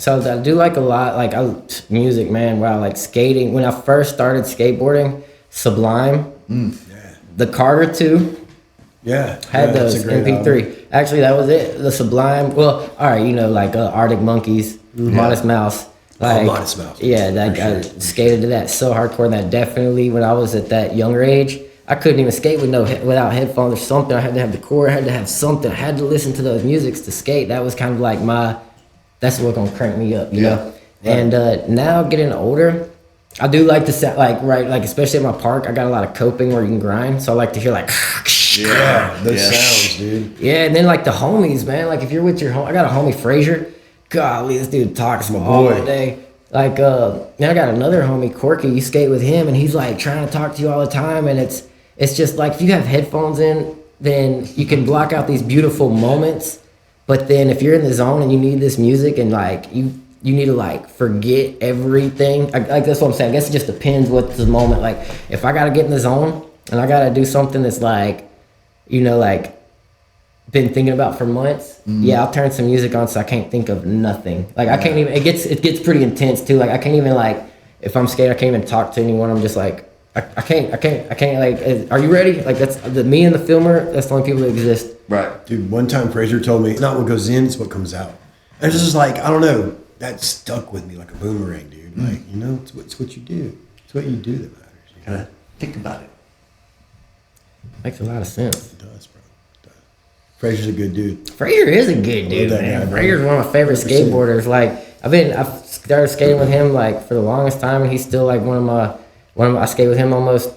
So I do like a lot, like music, man. Wow, like skating. When I first started skateboarding, Sublime, the Carter 2. Yeah, Had that's those a great MP3. album. Actually, that was it. The Sublime. Well, all right, you know, like Arctic Monkeys, Modest Mouse. Like, Modest Mouse. Yeah, that I skated to that so hardcore. That definitely, when I was at that younger age, I couldn't even skate with without headphones or something. I had to have the core. I had to have something. I had to listen to those musics to skate. That was kind of like that's what's gonna crank me up, you know. And now getting older, I do like to set like especially at my park. I got a lot of coping where you can grind, so I like to hear like. Yeah, those sounds, dude. Yeah, and then like the homies, man. Like if you're with your I got a homie Frazier. Golly, this dude talks all day. Like then I got another homie Corky. You skate with him, and he's like trying to talk to you all the time. And it's just like if you have headphones in, then you can block out these beautiful moments. But then if you're in the zone and you need this music and like you need to like forget everything. Like that's what I'm saying. I guess it just depends what's the moment. Like if I gotta get in the zone and I gotta do something that's like, you know, like been thinking about for months. Yeah, I'll turn some music on so I can't think of nothing. Like I can't even. It gets pretty intense too. Like I can't even like if I'm scared, I can't even talk to anyone. I'm just like I can't like. Are you ready? Like that's me and the filmer. That's the only people that exist. Right. Dude, one time Frazier told me, it's not what goes in, it's what comes out. And it's just like, I don't know, that stuck with me like a boomerang, dude. Like, you know, it's what you do. It's what you do that matters. You know? Gotta think about it. Makes a lot of sense. It does, bro. It does. Frazier's a good dude. Frazier is a good dude, that man. guy, bro. Frazier's one of my favorite 100%. skateboarders. Like I've started skating with him like for the longest time, and he's still like one of my. I skate with him almost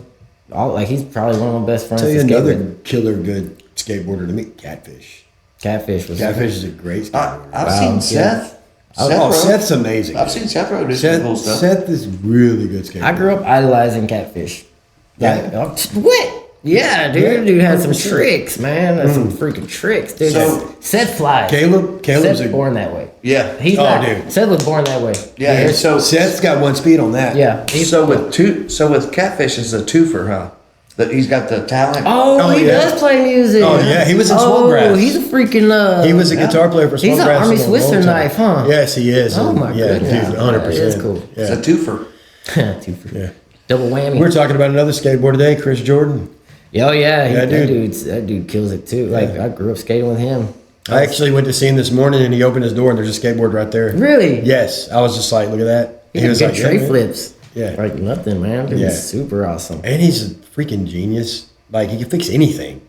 all. Like he's probably one of my best friends. I'll tell you to skate another with. killer good skateboarder to me, Catfish. Catfish was. Catfish is a great skateboarder. I've Wow, seen yeah. Seth. Oh, Rowe. Seth's amazing. I've seen Seth Rowe do some cool stuff. Seth is really good skateboarder. I grew up idolizing Catfish. Like, Yeah. what? Yeah, dude. Yeah, Dude had some 100%. tricks, man. That's some freaking tricks, dude. So- Seth flies. Caleb's Seth's a born that way. Yeah. He's Oh, not. dude. Seth was born that way. Yeah. And so Seth's got one speed on that. Yeah. So with Catfish is a twofer, huh? That he's got the talent. Oh, he yeah. does play music. Oh, yeah, he was in Oh, Swamp he's a freaking. He was a guitar player for He's Swamp an Grass Army for a Swisser long time. knife, huh? Yes, he is. Oh, my yeah, goodness. dude, 100%. That is cool. It's Yeah. a twofer. Two for Yeah. double whammy. We're talking about another skateboard today, Chris Jordan. Oh yeah, Yeah, dude. that dude kills it too. Like Yeah. I grew up skating with him. I actually went to see him this morning, and he opened his door, and there's a skateboard right there. Really? Yes, I was just like, look at that. He was like, good tray man. flips. Yeah. Like nothing, man. Dude Yeah. was super awesome. And he's a freaking genius. Like, he can fix anything.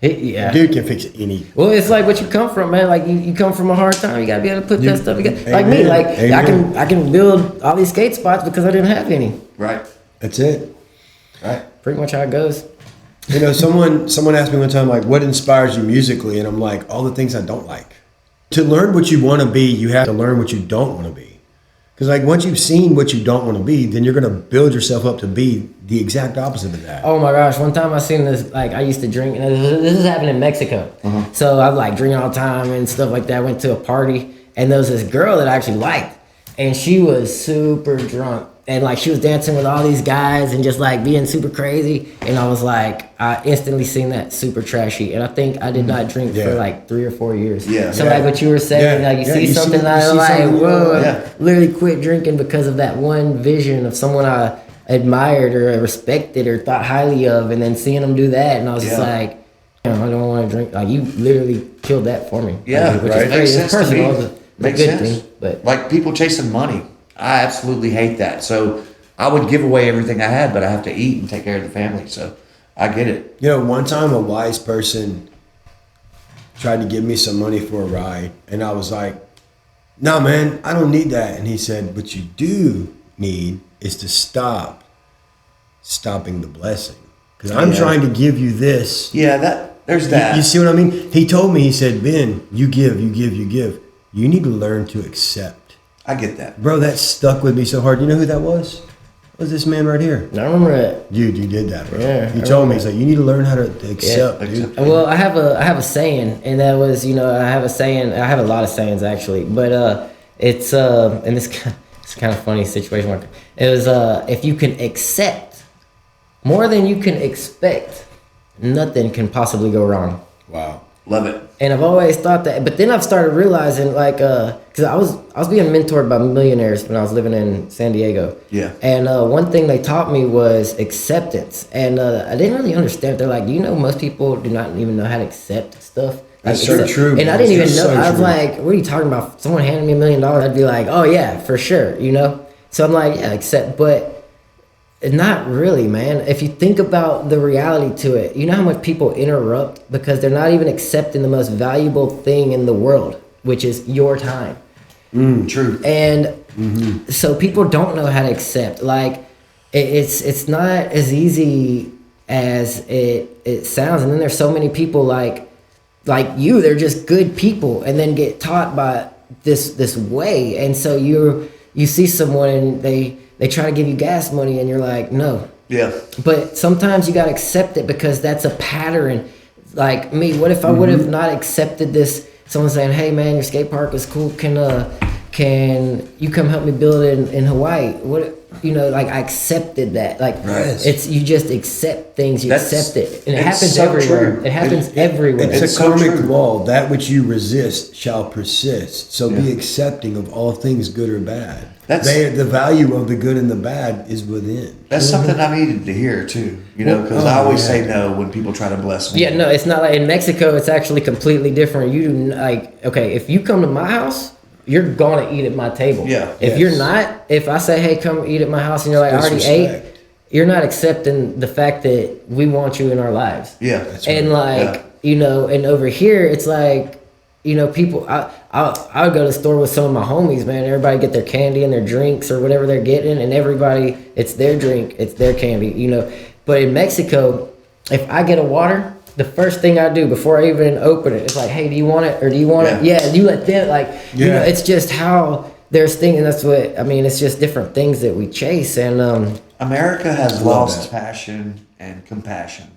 Yeah. Dude can fix anything. Well, it's like what you come from, man. Like you come from a hard time. You gotta be able to put that stuff together. Like Amen. me, like Amen. I can build all these skate spots because I didn't have any. Right. That's it. Right. Pretty much how it goes. You know, someone asked me one time, like, what inspires you musically? And I'm like, all the things I don't like. To learn what you want to be, you have to learn what you don't want to be. Because, like, once you've seen what you don't want to be, then you're going to build yourself up to be the exact opposite of that. Oh my gosh! One time I seen this. Like I used to drink. And this is happening in Mexico. So I like drinking all the time and stuff like that. I went to a party and there was this girl that I actually liked, and she was super drunk. And like she was dancing with all these guys and just like being super crazy. And I was like, I instantly seen that super trashy. And I think I did not drink Yeah. for like 3 or 4 years. Yeah. So Yeah. like what you were saying, Yeah. like you Yeah, see you something see- that you I'm see like, something, whoa, yeah. literally quit drinking because of that one vision of someone I admired or respected or thought highly of, and then seeing them do that, and I was just Yeah. like, I don't want to drink. Like you literally killed that for me. Yeah, Like, which right. is Makes crazy. sense It's to me. personal. It's a Makes good sense. thing, but Like people chasing money. I absolutely hate that. So I would give away everything I had, but I have to eat and take care of the family. So I get it. You know, one time a wise person tried to give me some money for a ride, and I was like, no, man, I don't need that. And he said, what you do need is to stop stopping the blessing. Because I'm Yeah. trying to give you this. Yeah, there's that. You see what I mean? He told me, he said, Ben, you give, you give, you give. You need to learn to accept. I get that. Bro, that stuck with me so hard. You know who that was? What's this man right here? I remember that. Dude, you did that, bro. Yeah, He I told me, remember he's like, you need to learn how to accept, Yeah, dude. Well, I have a saying, and that was, I have a saying. I have a lot of sayings actually, but it's and this it's kind of funny situation. It was if you can accept more than you can expect, nothing can possibly go wrong. Wow. Love it. And I've always thought that, but then I've started realizing, like, because I was being mentored by millionaires when I was living in San Diego. Yeah. And one thing they taught me was acceptance, and I didn't really understand. They're like, most people do not even know how to accept stuff. That's Like, so true, And I man. didn't even That's know. so I was true. like, what are you talking about? Someone handed me $1 million, I'd be like, oh yeah, for sure, So I'm like, yeah, accept, but. Not really, man. If you think about the reality to it, you know how much people interrupt because they're not even accepting the most valuable thing in the world, which is your time. True. And so people don't know how to accept. Like, it's not as easy as it sounds. And then there's so many people like you, they're just good people, and then get taught by this way. And so you see someone and they try to give you gas money, and you're like, no. Yeah. But sometimes you gotta accept it because that's a pattern. Like me, what if I would have not accepted this? Someone saying, "Hey man, your skate park is cool. Can you come help me build it in Hawaii?" What like I accepted that. Like Yes. it's you just accept things. You accept it, and it it's happens so everywhere. true. It happens everywhere. It's It's a so karmic true. law. That which you resist shall persist. So be Yeah. accepting of all things good or bad. That's- The value of the good and the bad is within. That's something I needed to hear too, because I always say no when people try to bless me. Yeah, no, it's not like in Mexico. It's actually completely different. You do okay, if you come to my house, you're gonna eat at my table. Yeah. If Yes. you're not, if I say, hey, come eat at my house, and you're like, I already ate, Disrespect. you're not accepting the fact that we want you in our lives. Yeah. And like and over here, it's like people. I would go to the store with some of my homies, man. Everybody get their candy and their drinks or whatever they're getting, and everybody, it's their drink, it's their candy, But in Mexico, if I get a water, the first thing I do before I even open it, it's like, hey, do you want it or do you want it? Yeah, you let them it's just how there's things, and that's what I mean. It's just different things that we chase, and America has love lost that. passion and compassion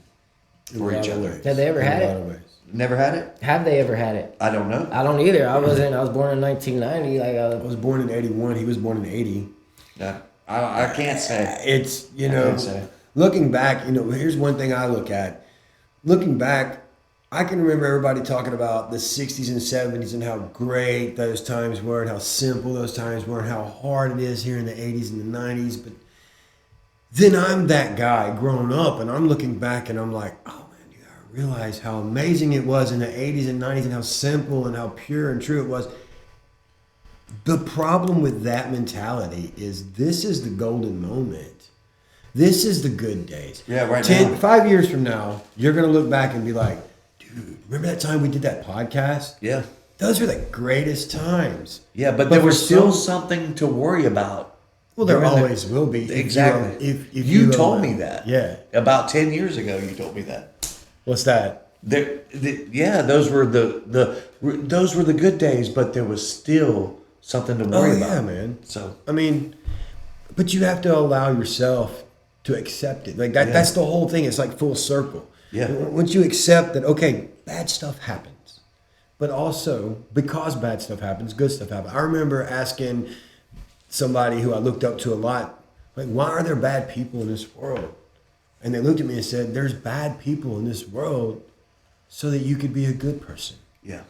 In for a each lot of other. ways. Have they ever In had a it? lot of ways. Never had it? have they ever had it? I don't know. I don't either. I was born in 1990. I was born in 81. He was born in 80. Yeah. I can't say. It's, I can't say. looking back, here's one thing I look at. Looking back, I can remember everybody talking about the 60s and 70s and how great those times were and how simple those times were and how hard it is here in the 80s and the 90s. But then I'm that guy growing up, and I'm looking back and I'm like, oh man, you gotta realize how amazing it was in the 80s and 90s and how simple and how pure and true it was. The problem with that mentality is this is the golden moment. This is the good days. Yeah, right 5 years from now, you're going to look back and be like, dude, remember that time we did that podcast? Yeah. Those were the greatest times. Yeah, but there for was still some- something to worry about. Well, there during the- always will be. Exactly. If you told me that. Yeah. About 10 years ago, you told me that. What's that? Those were those were the good days, but there was still something to worry about. Yeah, man. So I mean, but you have to allow yourself to accept it. Like that. Yeah. That's the whole thing. It's like full circle. Yeah. Once you accept that, okay, bad stuff happens, but also because bad stuff happens, good stuff happens. I remember asking somebody who I looked up to a lot, like, why are there bad people in this world? And they looked at me and said, there's bad people in this world so that you could be a good person. yeah.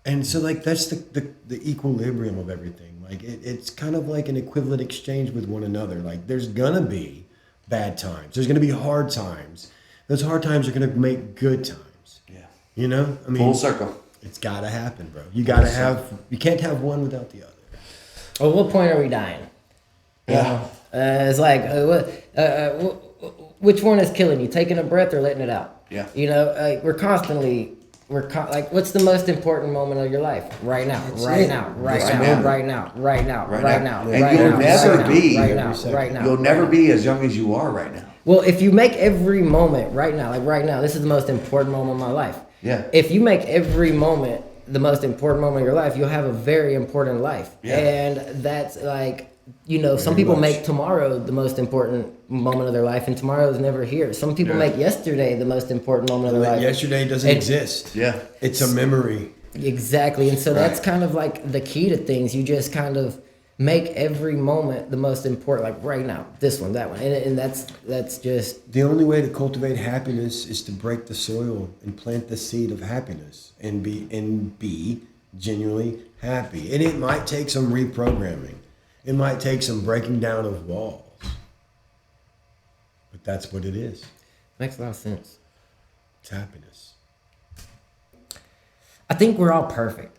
And so, like, that's the equilibrium of everything. Like, it's kind of like an equivalent exchange with one another. Like, there's gonna be bad times. There's gonna be hard times. Those hard times are gonna make good times. Yeah. I mean, Full circle. it's gotta happen, bro. You gotta you can't have one without the other. At what point are we dying? Yeah. It's like, which one is killing you? Taking a breath or letting it out? Yeah. We're constantly, like, what's the most important moment of your life? Right now, right it. now, right Right now, now. right now, right now, right now, And right you'll now, never right now, be- right now, Every second. right now. You'll never be as young as you are right now. Well, if you make every moment right now, like right now, this is the most important moment of my life. Yeah. If you make every moment the most important moment of your life, you'll have a very important life. Yeah. And that's like, some Very people much. make tomorrow the most important moment of their life, and tomorrow is never here. Some people Yeah. make yesterday the most important moment of their life. Yesterday doesn't And- exist. Yeah. It's a memory. Exactly. And so that's Right. kind of like the key to things. You just kind of make every moment the most important, like right now, this one, that one. And that's just, The only way to cultivate happiness is to break the soil and plant the seed of happiness and be genuinely happy. And it might take some reprogramming. It might take some breaking down of walls. But that's what it is. makes a lot of sense. It's happiness. I think we're all perfect.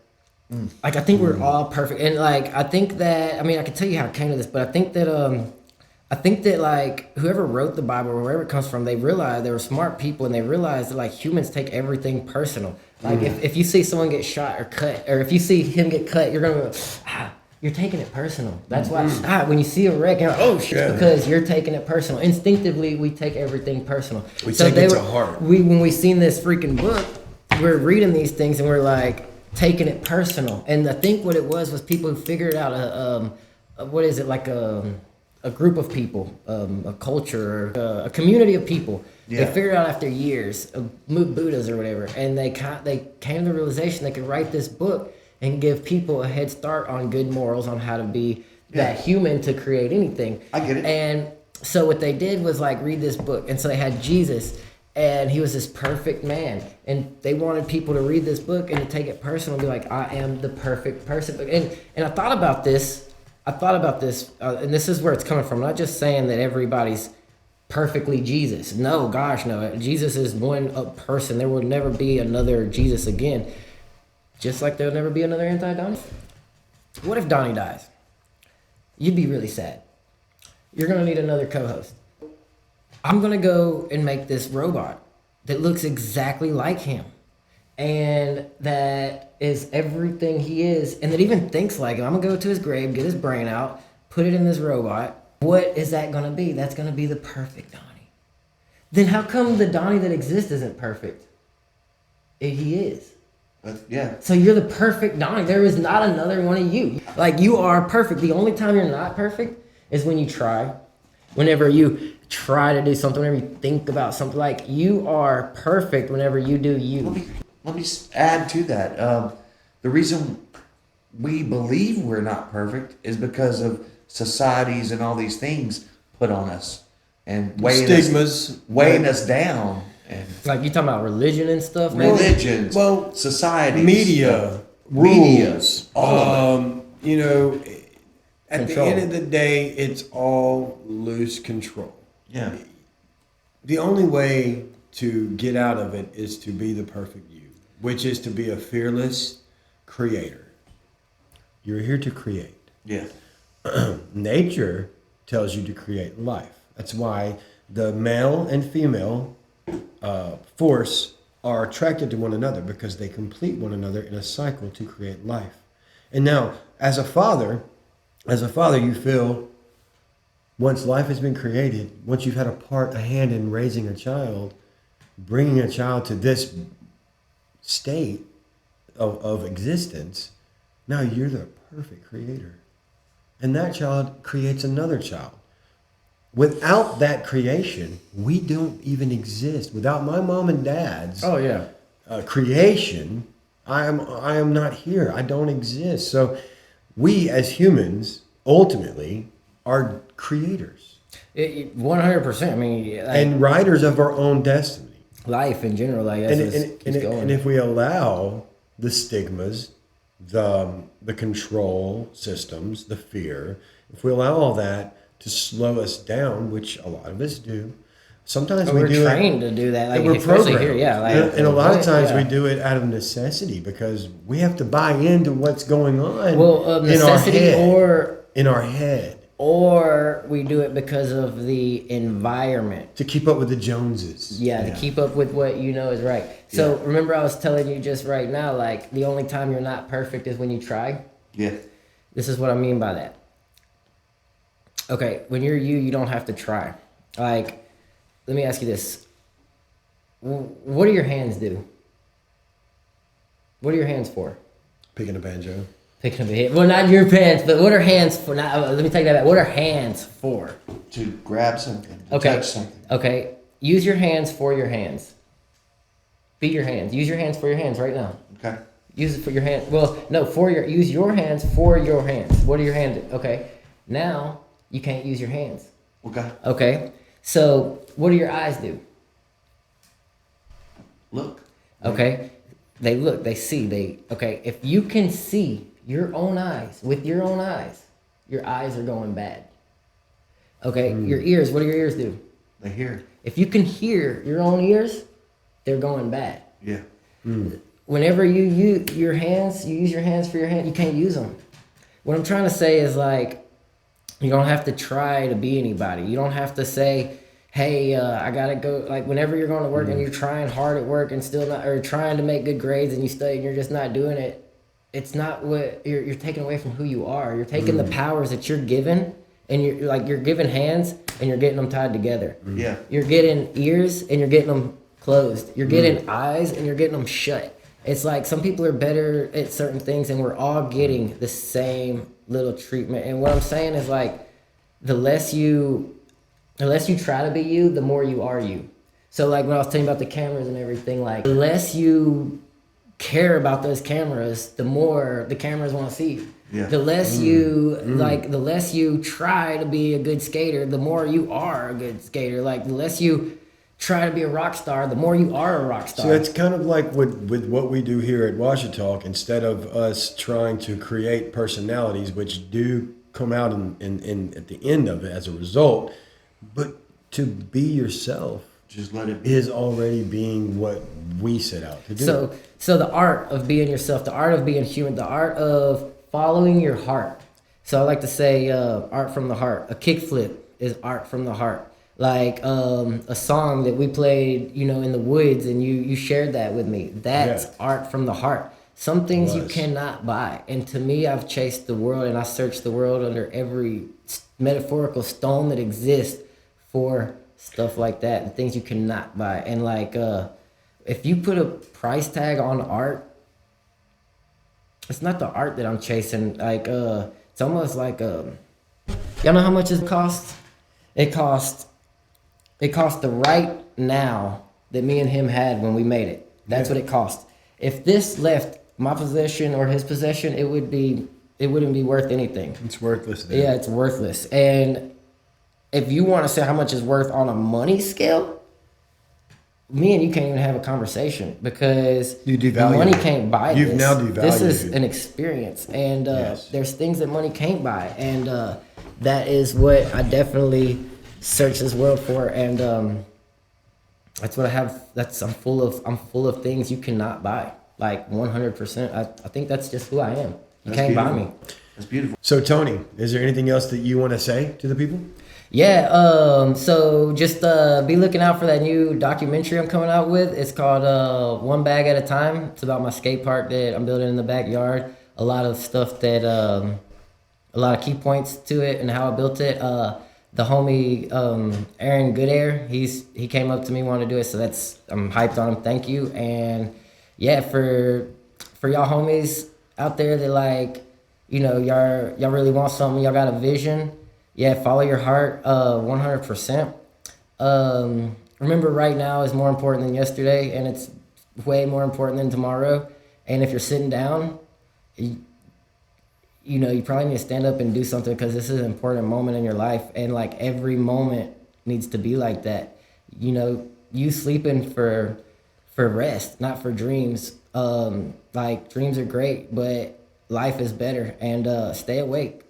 Like, I think we're all perfect. And like, I think that, I mean, I can tell you how I came to this, but I think that like whoever wrote the Bible or wherever it comes from, they realized they were smart people, and they realized that like humans take everything personal. Like if you see someone get shot or cut, or if you see him get cut, you're gonna go, you're taking it personal. That's why when you see a wreck, you're like, oh shit, Yeah. because you're taking it personal. Instinctively, we take everything personal. We take it to heart. When we seen this freaking book, we're reading these things and we're like taking it personal. And I think what it was people who figured out what is it, like a group of people, a culture, a community of people. Yeah. They figured out after years of Buddhas or whatever, and they came to the realization they could write this book and give people a head start on good morals, on how to be that human to create anything. I get it. And so what they did was like read this book, and so they had Jesus, and he was this perfect man, and they wanted people to read this book and to take it personal and be like, I am the perfect person. And I thought about this. And this is where it's coming from. I'm not just saying that everybody's perfectly Jesus. No, gosh, no. Jesus is one person. There will never be another Jesus again. Just like there'll never be another anti-Donnie. What if Donnie dies? You'd be really sad. You're going to need another co-host. I'm going to go and make this robot that looks exactly like him, and that is everything he is, and that even thinks like him. I'm going to go to his grave, get his brain out, put it in this robot. What is that going to be? That's going to be the perfect Donnie. Then how come the Donnie that exists isn't perfect? He is. Yeah. So you're the perfect Donnie. There is not another one of you. Like, you are perfect. The only time you're not perfect is when you try. Whenever you try to do something, whenever you think about something. Like, you are perfect whenever you do you. Let me add to that. The reason we believe we're not perfect is because of societies and all these things put on us and weighing us down. And Like, you talking about religion and stuff? man? religions, Well, society, media, Media, rules, all of at Control. the end of the day, it's all loose control. Yeah. The only way to get out of it is to be the perfect you, which is to be a fearless creator. You're here to create. Yeah. Nature tells you to create life. That's why the male and female force are attracted to one another, because they complete one another in a cycle to create life. And now, as a father, you feel once life has been created, once you've had a hand in raising a child, bringing a child to this state of existence, now you're the perfect creator. And that child creates another child. Without that creation, we don't even exist. Without my mom and dad's Oh, yeah. creation, I am not here. I don't exist. So we as humans ultimately are creators 100%. I mean, like, and writers of our own destiny. life in general, like, that's what keeps going. And if we allow the stigmas, the control systems, the fear, if we allow all that to slow us down, which a lot of us do, sometimes we we're do trained it. to do that. Like, We're especially programmed. here, yeah. Like, And a lot of times yeah. we do it out of necessity, because we have to buy into what's going on Well, necessity in our head or we do it because of the environment. to keep up with the Joneses. Yeah, to keep up with what you know is right. So remember, I was telling you just right now, like, the only time you're not perfect is when you try. Yeah. This is what I mean by that. Okay, when you're you don't have to try. Like, let me ask you this. What do your hands do? What are your hands for? Picking a banjo. Picking up a hit. Well, not your pants, but what are hands for? Not, let me take that back. What are hands for? To grab something, to Okay. touch something. Okay. Use your hands for your hands. Be your hands. Use your hands for your hands right now. Okay. Use it for your hand. Well, no, use your hands for your hands. What are your hands? Okay. Now you can't use your hands. Okay. Okay. So what do your eyes do? Look. Okay. They look, they see, okay. If you can see your own eyes with your own eyes, your eyes are going bad. Okay. Your ears, what do your ears do? They hear. If you can hear your own ears, they're going bad. Yeah. Whenever you use your hands, you use your hands for your hand, you can't use them. What I'm trying to say is like, you don't have to try to be anybody. You don't have to say, hey, I gotta go. Like whenever you're going to work and you're trying hard at work and still not, or trying to make good grades and you study and you're just not doing it, it's not what you're taking away from who you are. You're taking the powers that you're given and you're given hands and you're getting them tied together. Yeah. You're getting ears and you're getting them closed. You're getting eyes and you're getting them shut. It's like some people are better at certain things and we're all getting the same little treatment. And what I'm saying is like, the less you try to be you, the more you are you. So like when I was telling you about the cameras and everything, like the less you care about those cameras, the more the cameras want to see you. Yeah. The less the less you try to be a good skater, the more you are a good skater. Like the less you try to be a rock star, the more you are a rock star. So it's kind of like with what we do here at Ouachitalk. Instead of us trying to create personalities, which do come out in at the end of it as a result, but to be yourself, Just let it be. is already being what we set out to do. So the art of being yourself, the art of being human, the art of following your heart. So I like to say art from the heart. A kickflip is art from the heart. Like a song that we played, in the woods, and you shared that with me. That's art from the heart. Some things you cannot buy. And to me, I've chased the world and I searched the world under every metaphorical stone that exists for stuff like that, the things you cannot buy. And like, if you put a price tag on art, it's not the art that I'm chasing. Like, it's almost like, y'all know how much it costs? It cost the right now that me and him had when we made it. That's what it cost. If this left my possession or his possession, it wouldn't be worth anything. It's worthless then. Yeah, it's worthless. And if you want to say how much is worth on a money scale, me and you can't even have a conversation because You devalue money it. can't buy You've this. now devalued This is it. an experience, and Yes. there's things that money can't buy, and that is what I definitely search this world for, and that's what I have. I'm full of things you cannot buy, like 100%. I think that's just who I am. You can't buy me. That's beautiful. So Tony, is there anything else that you want to say to the people? Yeah, so just be looking out for that new documentary I'm coming out with. It's called One Bag at a Time. It's about my skate park that I'm building in the backyard. A lot of stuff that, a lot of key points to it and how I built it. The homie Aaron Goodair, he came up to me, wanted to do it, so I'm hyped on him. Thank you. And yeah, for y'all homies out there that like, y'all really want something, y'all got a vision. Yeah, follow your heart 100%. Remember, right now is more important than yesterday, and it's way more important than tomorrow. And if you're sitting down, you probably need to stand up and do something because this is an important moment in your life. And, like, every moment needs to be like that. You sleeping for rest, not for dreams. Like, dreams are great, but life is better. And stay awake.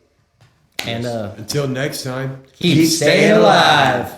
And Until next time, keep staying alive.